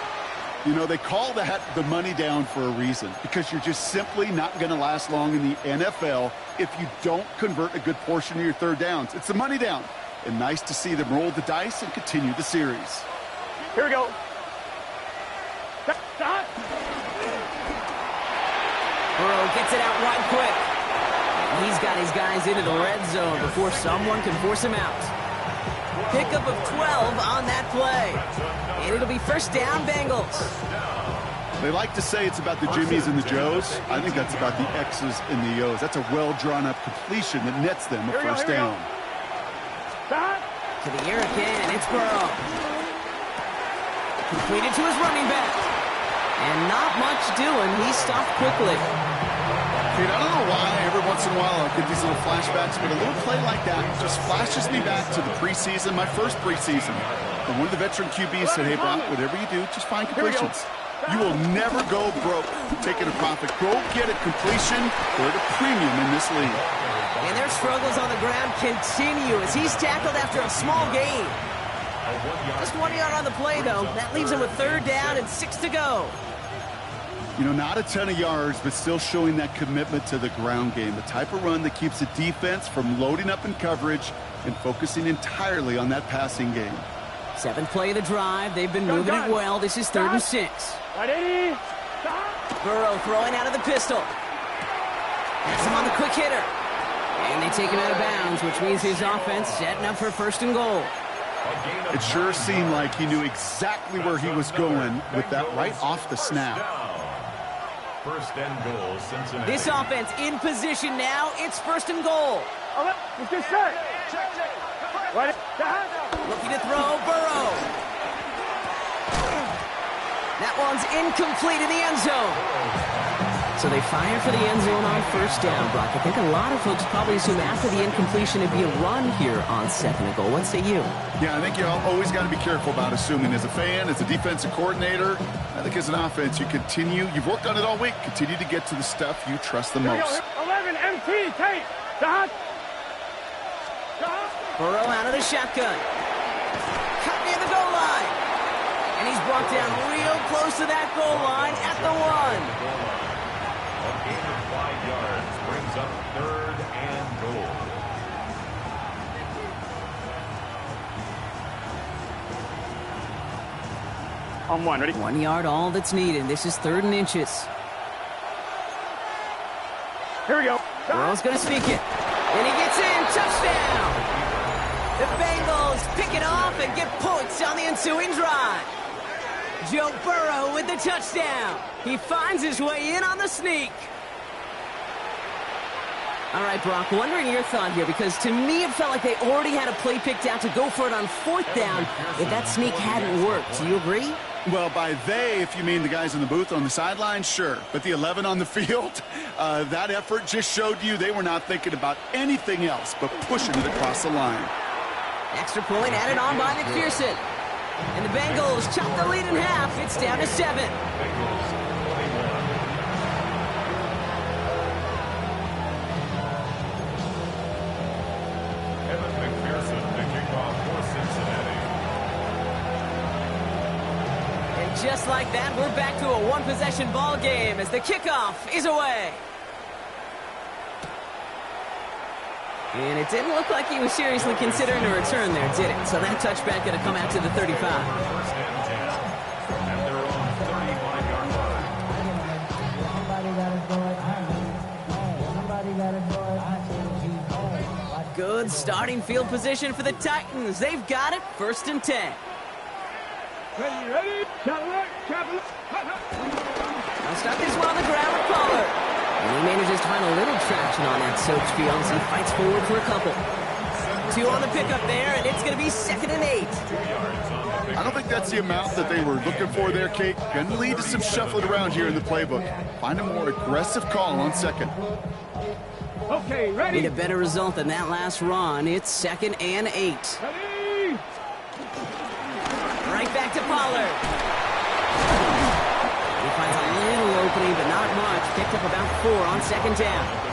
You know, they call that the money down for a reason, because you're just simply not going to last long in the NFL if you don't convert a good portion of your third downs. It's the money down. And nice to see them roll the dice and continue the series. Here we go. Burrow gets it out right quick. He's got his guys into the red zone before someone can force him out. Pickup of 12 on that play. And it'll be first down, Bengals. They like to say it's about the Jimmies and the Joes. I think that's about the X's and the O's. That's a well-drawn-up completion that nets them a first down. To the air again, it's Burrow. Completed to his running back. And not much doing. He stopped quickly. Dude, I don't know why every once in a while I'll get these little flashbacks, but a little play like that just flashes me back to the preseason, my first preseason. And one of the veteran QBs said, hey, Brock, whatever you do, just find completions. You will never go broke taking a profit. Go get a completion. They're at a premium in this league. And their struggles on the ground continue as he's tackled after a small gain. Just 1 yard on the play, though. That leaves him with third down and 6 to go. You know, not a ton of yards, but still showing that commitment to the ground game. The type of run that keeps the defense from loading up in coverage and focusing entirely on that passing game. 7th play of the drive. They've been moving it well. This is 3rd and 6. Burrow throwing out of the pistol. Has him on the quick hitter. And they take him out of bounds, which means his offense setting up for 1st and goal. It sure seemed like he knew exactly where he was going with that right off the snap. 1st and goal, Cincinnati. This offense in position now. It's 1st and goal. Let's get set. Looking to throw, Burrow. That one's incomplete in the end zone. So they fire for the end zone on 1st down, Brock. I think a lot of folks probably assume after the incompletion it'd be a run here on 2nd and goal. What say you? Yeah, I think you always got to be careful about assuming. As a fan, as a defensive coordinator, I think as an offense, you've worked on it all week, continue to get to the stuff you trust the most. 11 MT, tape. Burrow out of the shotgun. Cut near the goal line. And he's brought down real close to that goal line at the 1. A gain of 5 yards brings up 3rd and goal. On 1, ready? 1 yard, all that's needed. This is 3rd and inches. Here we go. Burrow's going to speak it. And he gets in. Touchdown. The Bengals pick it off and get points on the ensuing drive. Joe Burrow with the touchdown. He finds his way in on the sneak. All right, Brock, wondering your thought here, because to me it felt like they already had a play picked out to go for it on 4th down if that sneak hadn't worked. Do you agree? Well, by they, if you mean the guys in the booth on the sideline, sure. But the 11 on the field, that effort just showed you they were not thinking about anything else but pushing it across the line. Extra point added on by McPherson. And the Bengals chop the lead in half. It's down to 7. Bengals 21. Evan McPherson to kick off for Cincinnati. And just like that, we're back to a one-possession ball game as the kickoff is away. And it didn't look like he was seriously considering a return there, did it? So that touchback going to come out to the 35. 1st and 10 at their own 35-yard line. Good starting field position for the Titans. They've got it. 1st and 10. Ready. Traveler. Now stuck this one on the ground with Pollard. And he manages to find a little traction on that soaked field as he fights forward for a couple. 2 on the pickup there, and it's going to be 2nd and 8. I don't think that's the amount that they were looking for there, Kate. Going to lead to some shuffling around here in the playbook. Find a more aggressive call on 2nd. Okay, ready. Need a better result than that last run. It's 2nd and 8. Ready. Right back to Pollard. He finds a little opening, but not much. Picked up about 4 on 2nd down.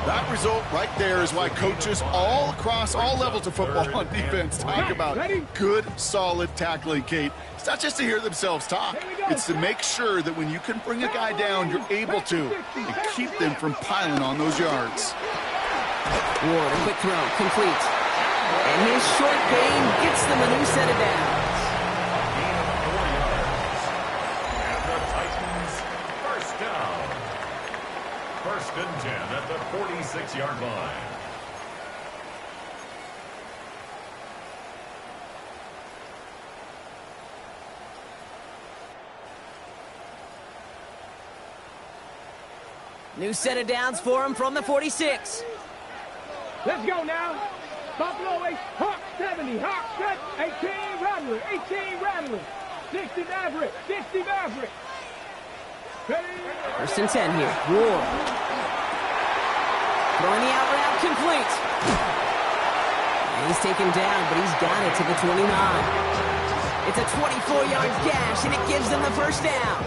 That result right there is why coaches all across all levels of football on defense talk about good, solid tackling, Kate. It's not just to hear themselves talk. It's to make sure that when you can bring a guy down, you're able to and keep them from piling on those yards. Ward, a quick throw, complete. And his short gain gets them a new set of downs. First and 10 at the 46-yard line. New set of downs for him from the 46. Let's go now. Buffalo 8, Hawk 70, Hawk 18 Rattler, 18 Rattler, 60 Maverick, 60 Maverick. Ready. 1st and 10 here. Ward. Throwing the out route complete. And he's taken down, but he's got it to the 29. It's a 24-yard gash, and it gives them the 1st down.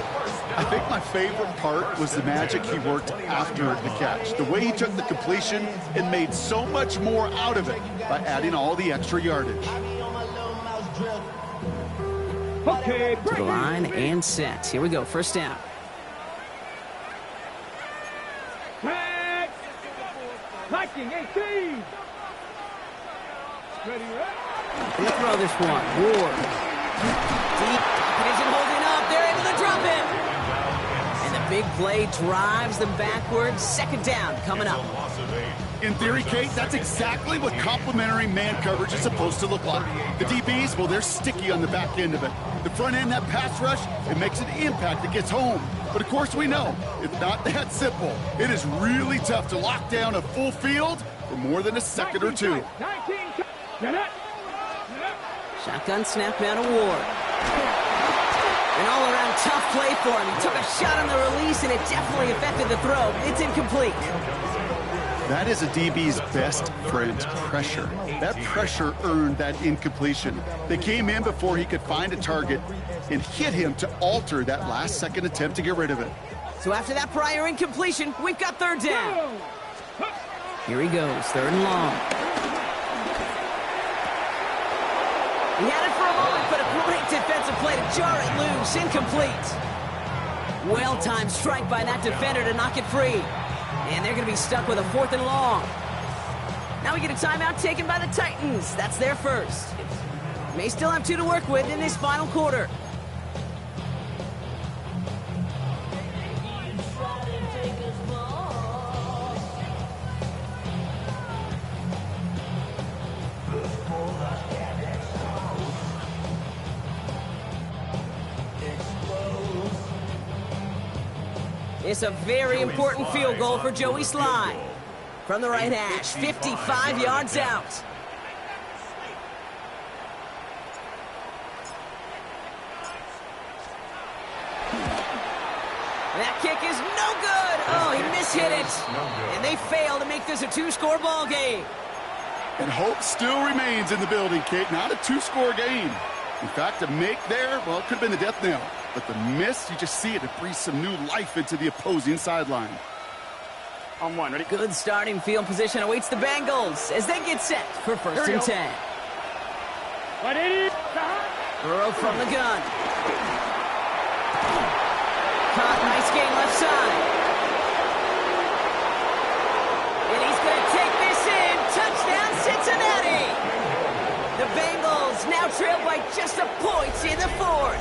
I think my favorite part was the magic he worked after the catch. The way he took the completion and made so much more out of it by adding all the extra yardage. Okay, To the line and set. Here we go. 1st down. Viking 18. Ready. He'll throw this one. Ward. Deep. It isn't holding up. They're able to drop him. And the big play drives them backwards. 2nd down coming up. In theory, Kate, that's exactly what complementary man coverage is supposed to look like. The DBs, well, they're sticky on the back end of it. The front end, that pass rush, it makes an impact that gets home. But of course we know, it's not that simple. It is really tough to lock down a full field for more than a second or 2. Shotgun snap now to Ward. An all-around tough play for him. He took a shot on the release, and it definitely affected the throw. It's incomplete. That is a DB's best friend, pressure. That pressure earned that incompletion. They came in before he could find a target and hit him to alter that last-second attempt to get rid of it. So after that prior incompletion, we've got 3rd down. Here he goes, 3rd and long. He had it for a moment, but a great defensive play to jar it loose. Incomplete. Well-timed strike by that defender to knock it free. And they're going to be stuck with a 4th and long. Now we get a timeout taken by the Titans. That's their first. May still have 2 to work with in this final quarter. It's a very important field goal for Joey Sly. From the right hash, 55 yards out. That kick is no good. Oh, he mishit it. And they fail to make this a 2-score ball game. And hope still remains in the building, Kate. Not a 2-score game. In fact, a make there, well, it could have been the death knell. But the miss, you just see it breathes some new life into the opposing sideline. On 1, ready? Good starting field position awaits the Bengals as they get set for 1st and 10. 180. Burrow from the gun. Caught, nice gain left side. And he's going to take this in. Touchdown, Cincinnati. The Bengals now trail by just a point in the 4th.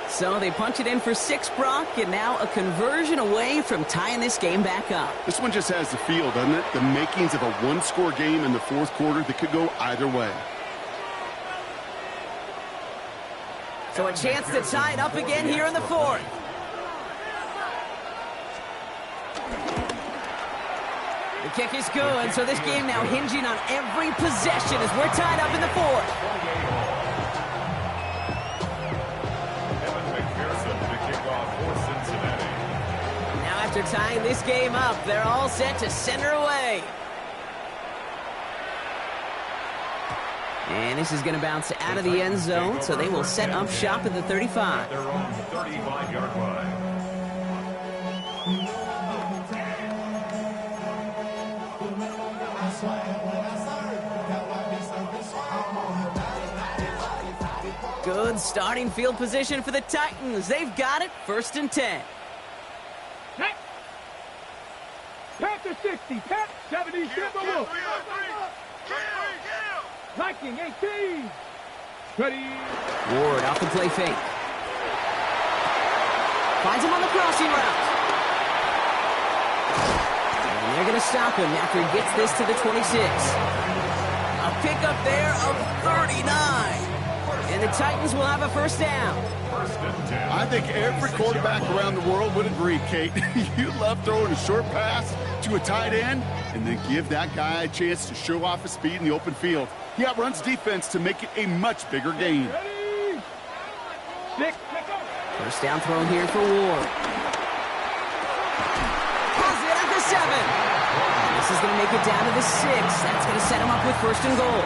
So they punch it in for 6, Brock, and now a conversion away from tying this game back up. This one just has the feel, doesn't it? The makings of a 1-score game in the 4th quarter that could go either way. So a chance to tie it up again here in the fourth. The kick is good, so this game now hinging on every possession as we're tied up in the fourth. Now after tying this game up, they're all set to center away. And this is going to bounce out of the end zone, so they will set up shop at the 35. Their own 35-yard line. Good starting field position for the Titans. They've got it, 1st and 10. Tap to 60, tap 70, step up. Viking 18. Ready. Ward off the play fake. Finds him on the crossing route. And they're going to stop him after he gets this to the 26. A pickup there of 39. And the Titans will have a 1st down. I think every quarterback around the world would agree, Kate. You love throwing a short pass to a tight end and then give that guy a chance to show off his speed in the open field. He outruns defense to make it a much bigger gain. Ready. 6. 1st down throw here for Ward. Has it at the 7. This is going to make it down to the 6. That's going to set him up with 1st and goal.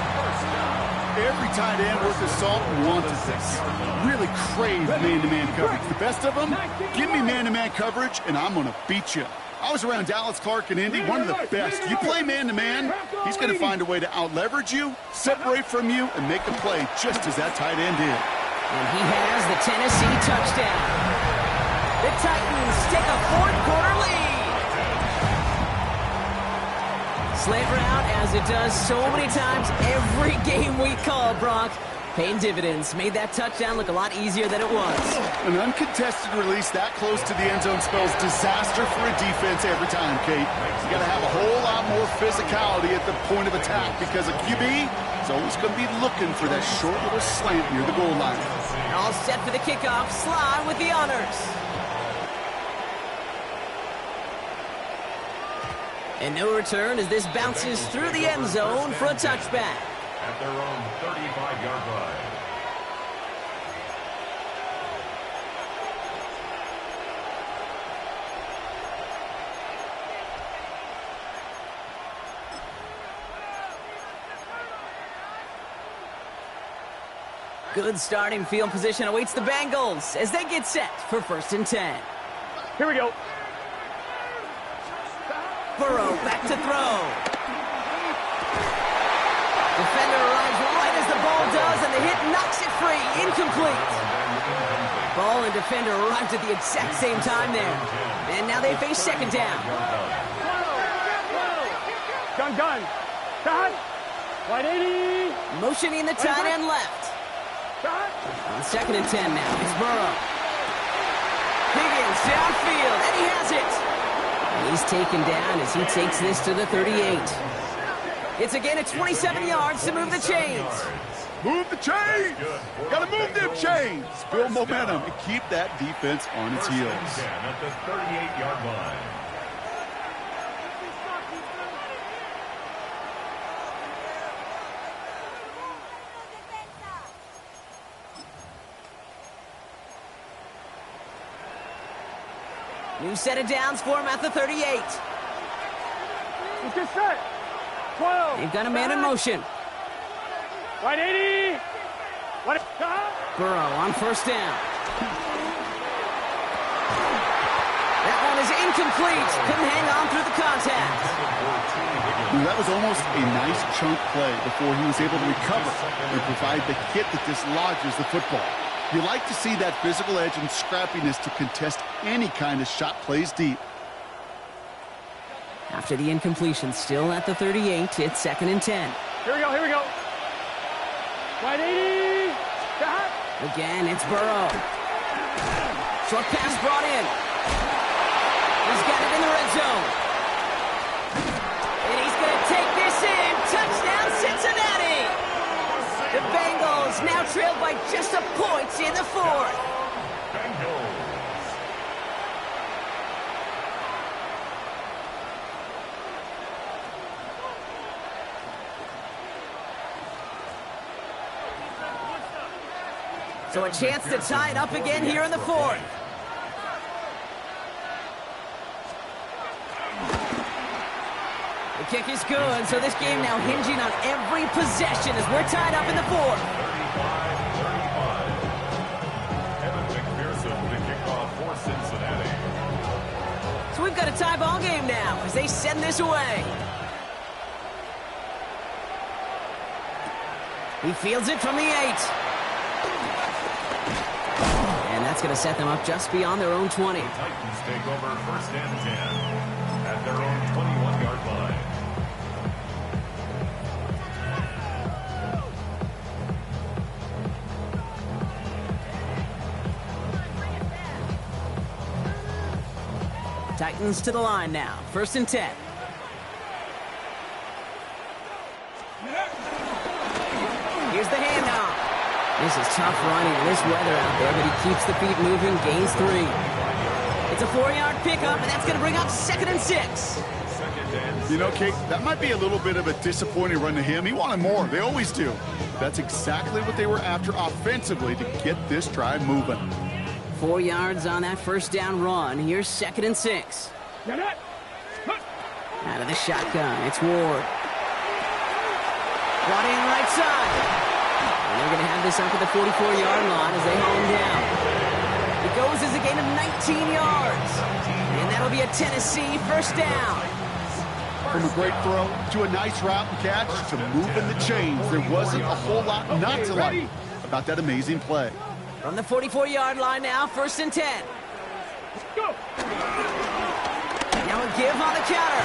Every tight end worth his salt wanted this. Really crave man-to-man coverage. The best of them, give me man-to-man coverage, and I'm going to beat you. I was around Dallas Clark and Indy, one of the best. You play man-to-man, he's going to find a way to out-leverage you, separate from you, and make a play just as that tight end did. And he has the Tennessee touchdown. The Titans take a 4th quarter lead. Slant route, as it does so many times every game we call, Brock. Paying dividends. Made that touchdown look a lot easier than it was. An uncontested release that close to the end zone spells disaster for a defense every time, Kate. You got to have a whole lot more physicality at the point of attack because a QB is always going to be looking for that short little slant near the goal line. All set for the kickoff. Sly with the honors. And no return as this bounces through the end zone for a touchback. At their own 35-yard line. Good starting field position awaits the Bengals as they get set for 1st and 10. Here we go. Burrow back to throw. Defender arrives right as the ball does, and the hit knocks it free. Incomplete. Ball and defender arrived at the exact same time there. And now they face 2nd down. Gun. Shot. 180. Motioning the tight end left. Shot. On 2nd and 10 now, it's Burrow. Higgins downfield, and he has it. And he's taken down as he takes this to the 38. It's a gain of 27 yards to move the chains. Move the chains! Got to move them chains! Build momentum and keep that defense on its heels. At the 38-yard line. New set of downs for him at the 38. It's just set. 12. They've got a man in motion. 180. Burrow on 1st down. That one is incomplete. Couldn't hang on through the contact. That was almost a nice chunk play before he was able to recover and provide the hit that dislodges the football. You like to see that physical edge and scrappiness to contest any kind of shot plays deep. After the incompletion, still at the 38, it's 2nd and 10. Here we go. 180. Shot. Again, it's Burrow. Short pass brought in. He's got it in the red zone. And he's going to take this in. Touchdown, Cincinnati. The Bengals now trailed by just a point in the 4th. So a chance to tie it up again here in the fourth. The kick is good, so this game now hinging on every possession as we're tied up in the fourth. 35-35. Evan McPherson with the kickoff for Cincinnati. So we've got a tie ball game now as they send this away. He fields it from the 8. And that's going to set them up just beyond their own 20. The Titans take over first and 10 at their own 21-yard line. Titans to the line now. First and 10. Here's the handoff. This is tough running in this weather out there, but he keeps the feet moving, gains 3. It's a 4-yard pickup, and that's going to bring up second and 6. You know, Kate, that might be a little bit of a disappointing run to him. He wanted more. They always do. That's exactly what they were after offensively to get this drive moving. 4 yards on that first down run. Here's second and 6. Out of the shotgun, it's Ward. Brought in right side. And they're going to have this up at the 44-yard line as they haul him down. It goes as a gain of 19 yards. And that'll be a Tennessee first down. From a great throw to a nice route and catch to moving the chains, there wasn't a whole lot not to like about that amazing play. From the 44-yard line now, first and 10. Go. Now a give on the counter.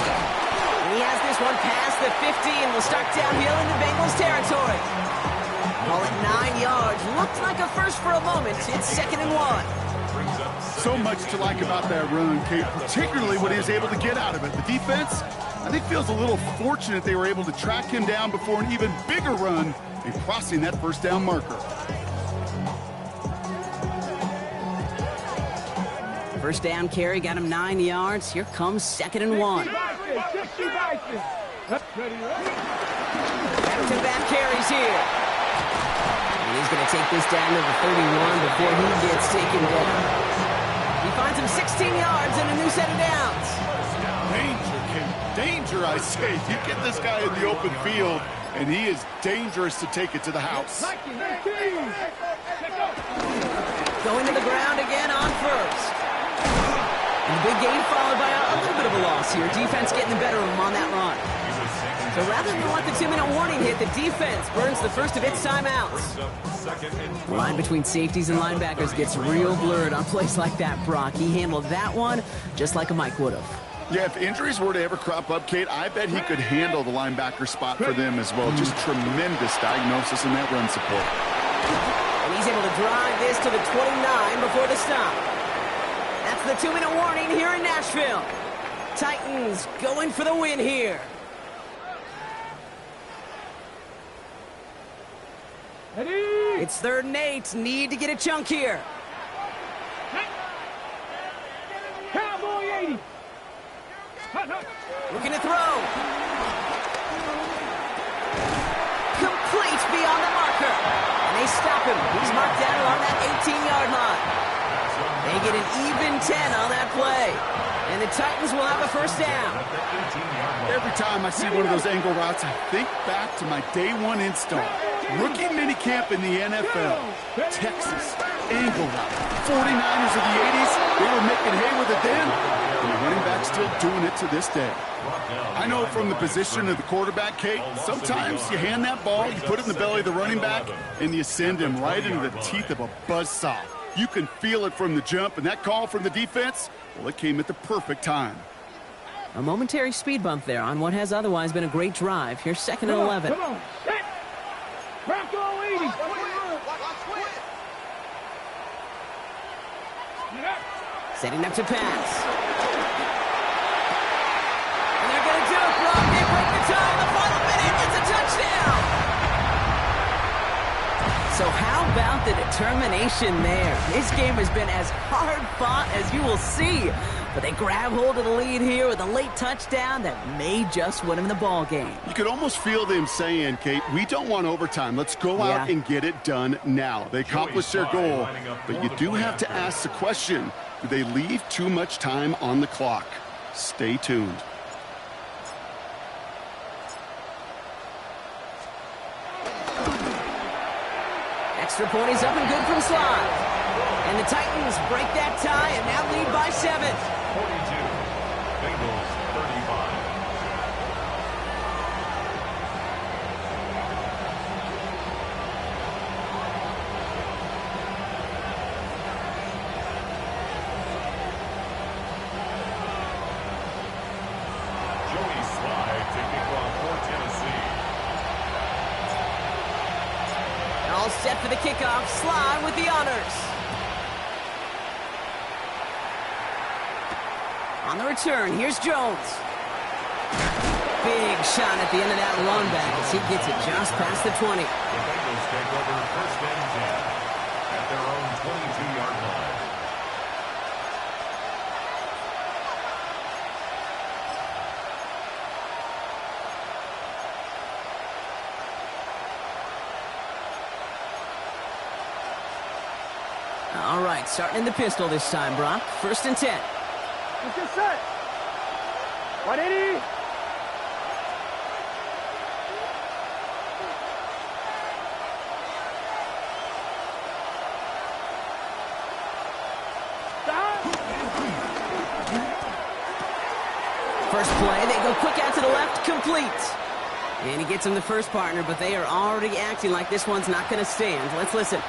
And he has this one past the 50 and will start downhill into Bengals territory. Ball at 9 yards. Looked like a first for a moment. It's second and 1. So much to like about that run, Kate, particularly what he was able to get out of it. The defense, I think, feels a little fortunate they were able to track him down before an even bigger run and crossing that first down marker. First down carry got him 9 yards. Here comes second and 1. Back-to-back carries here. And he's going to take this down to the 31 before he gets taken down. He finds him 16 yards and a new set of downs. Danger, Kate. Danger, I say. You get this guy in the open field, and he is dangerous to take it to the house. Going to the ground again on first. And the big gain followed by a little bit of a loss here. Defense getting the better of him on that run. So rather than let the 2-minute warning hit, the defense burns the first of its timeouts. The line between safeties and linebackers gets real blurred on plays like that, Brock. He handled that one just like a Mike would have. Yeah, if injuries were to ever crop up, Kate, I bet he could handle the linebacker spot for them as well. Just tremendous diagnosis in that run support. And he's able to drive this to the 29 before the stop. That's the 2-minute warning here in Nashville. Titans going for the win here. It's third and 8. Need to get a chunk here. Cowboy 80. Looking to throw. Complete beyond the marker. And they stop him. He's marked down along that 18-yard line. They get an even 10 on that play. And the Titans will have a first down. Every time I see one of those angle routes, I think back to my day one install. Rookie minicamp in the NFL. Texas, angle route. 49ers of the 80s, they were making hay with it then. And the running back's still doing it to this day. I know from the position of the quarterback, Kate, sometimes you hand that ball, you put it in the belly of the running back, and you send him right into the teeth of a buzzsaw. You can feel it from the jump, and that call from the defense, well, it came at the perfect time. A momentary speed bump there on what has otherwise been a great drive. Here's second and 11. Come on. Bronco 80. Setting up to pass. And they're going to do it, Brock. They break the tie in the final minute. It's a touchdown. So how about the determination there? This game has been as hard-fought as you will see. But they grab hold of the lead here with a late touchdown that may just win them the ball game. You could almost feel them saying, Kate, we don't want overtime. Let's go out and get it done now. They accomplished their goal, but you do have to ask the question, do they leave too much time on the clock? Stay tuned. Extra point is up and good from Slot. And the Titans break that tie and now lead by 7. 42. Bengals 35. Joey Slide to kick off for Tennessee. All set for the kickoff. Slide with the honors. On the return, here's Jones. Big shot at the end of that run back as he gets it just past the 20. The Bengals take over first and 10 at their own 22-yard line. All right, starting in the pistol this time, Brock. First and 10. Let's get set. 180. First play, they go quick out to the left, complete. And he gets him the first partner, but they are already acting like this one's not going to stand. Let's listen.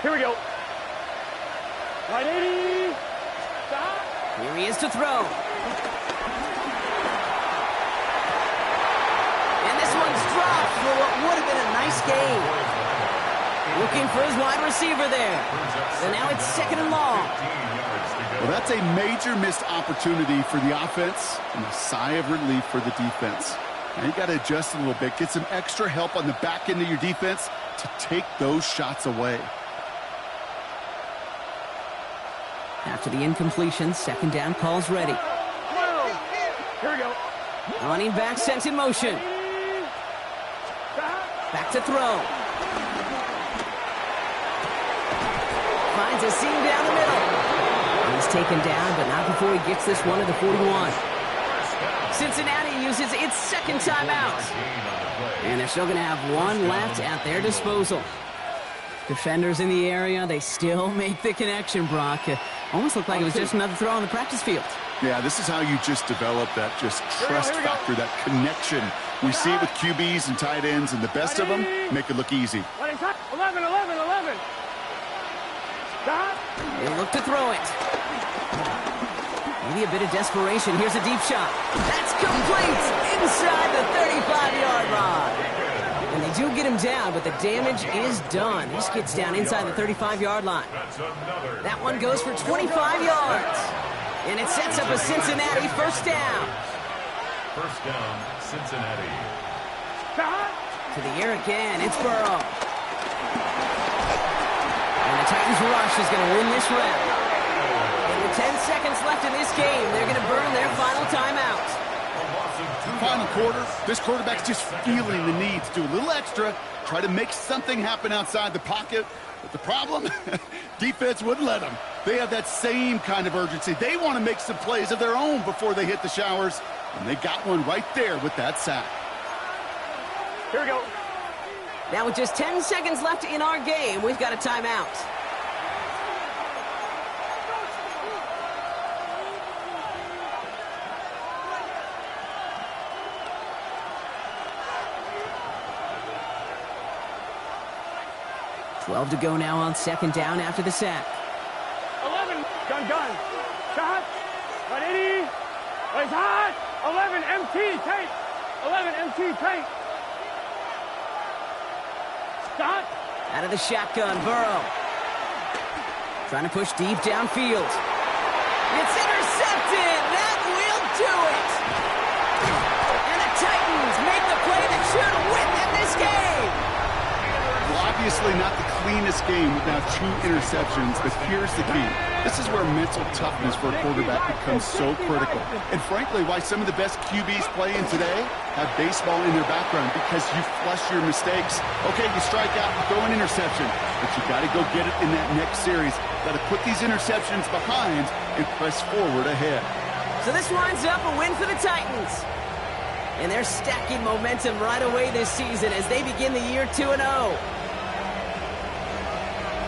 Here we go. 180. Stop. Here he is to throw. And this one's dropped for what would have been a nice game. Looking for his wide receiver there. So now it's second and long. Well, that's a major missed opportunity for the offense and a sigh of relief for the defense. Now you got to adjust a little bit, get some extra help on the back end of your defense to take those shots away. After the incompletion, second down calls ready. Here we go. Running back sent in motion. Back to throw. Finds a seam down the middle. He's taken down, but not before he gets this one to the 41. Cincinnati uses its second timeout. And they're still going to have one left at their disposal. Defenders in the area, they still make the connection, Brock. Almost looked like it was just another throw on the practice field. Yeah, this is how you just develop that just trust factor, that connection. We see it with QBs and tight ends, and the best of them make it look easy. 11. Stop. They look to throw it. Maybe a bit of desperation. Here's a deep shot. That's complete inside the 35-yard line. And they do get him down, but the damage is done. This gets down inside the 35-yard line. That one goes for 25 yards. And it sets up a Cincinnati first down. First down, Cincinnati. To the air again. It's Burrow. And the Titans rush is going to win this round. And with 10 seconds left in this game, they're going to burn their final timeout. Final quarter, this quarterback's just feeling the need to do a little extra, try to make something happen outside the pocket. But the problem, defense wouldn't let them. They have that same kind of urgency. They want to make some plays of their own before they hit the showers. And they got one right there with that sack. Here we go. Now with just 10 seconds left in our game, we've got a timeout. $12 to go now on second down after the sack. 11. Gun. Shot. 180. It's hot. 11. MT. Tape. 11. MT. Tape. Stop. Out of the shotgun, Burrow. Trying to push deep downfield. It's intercepted. That will do it. And the Titans make the play that should win them this game. Well, obviously not the cleanest game with now 2 interceptions, but here's the key. This is where mental toughness for a quarterback becomes so critical. And frankly, why some of the best QBs playing today have baseball in their background, because you flush your mistakes. Okay, you strike out, you throw an interception, but you got to go get it in that next series. Got to put these interceptions behind and press forward ahead. So this winds up a win for the Titans. And they're stacking momentum right away this season as they begin the year 2-0.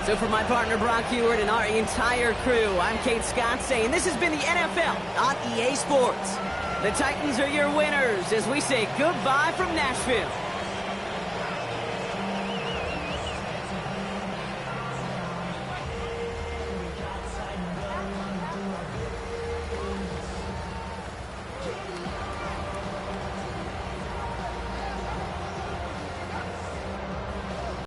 So for my partner Brock Heward and our entire crew, I'm Kate Scott saying this has been the NFL on EA Sports. The Titans are your winners as we say goodbye from Nashville.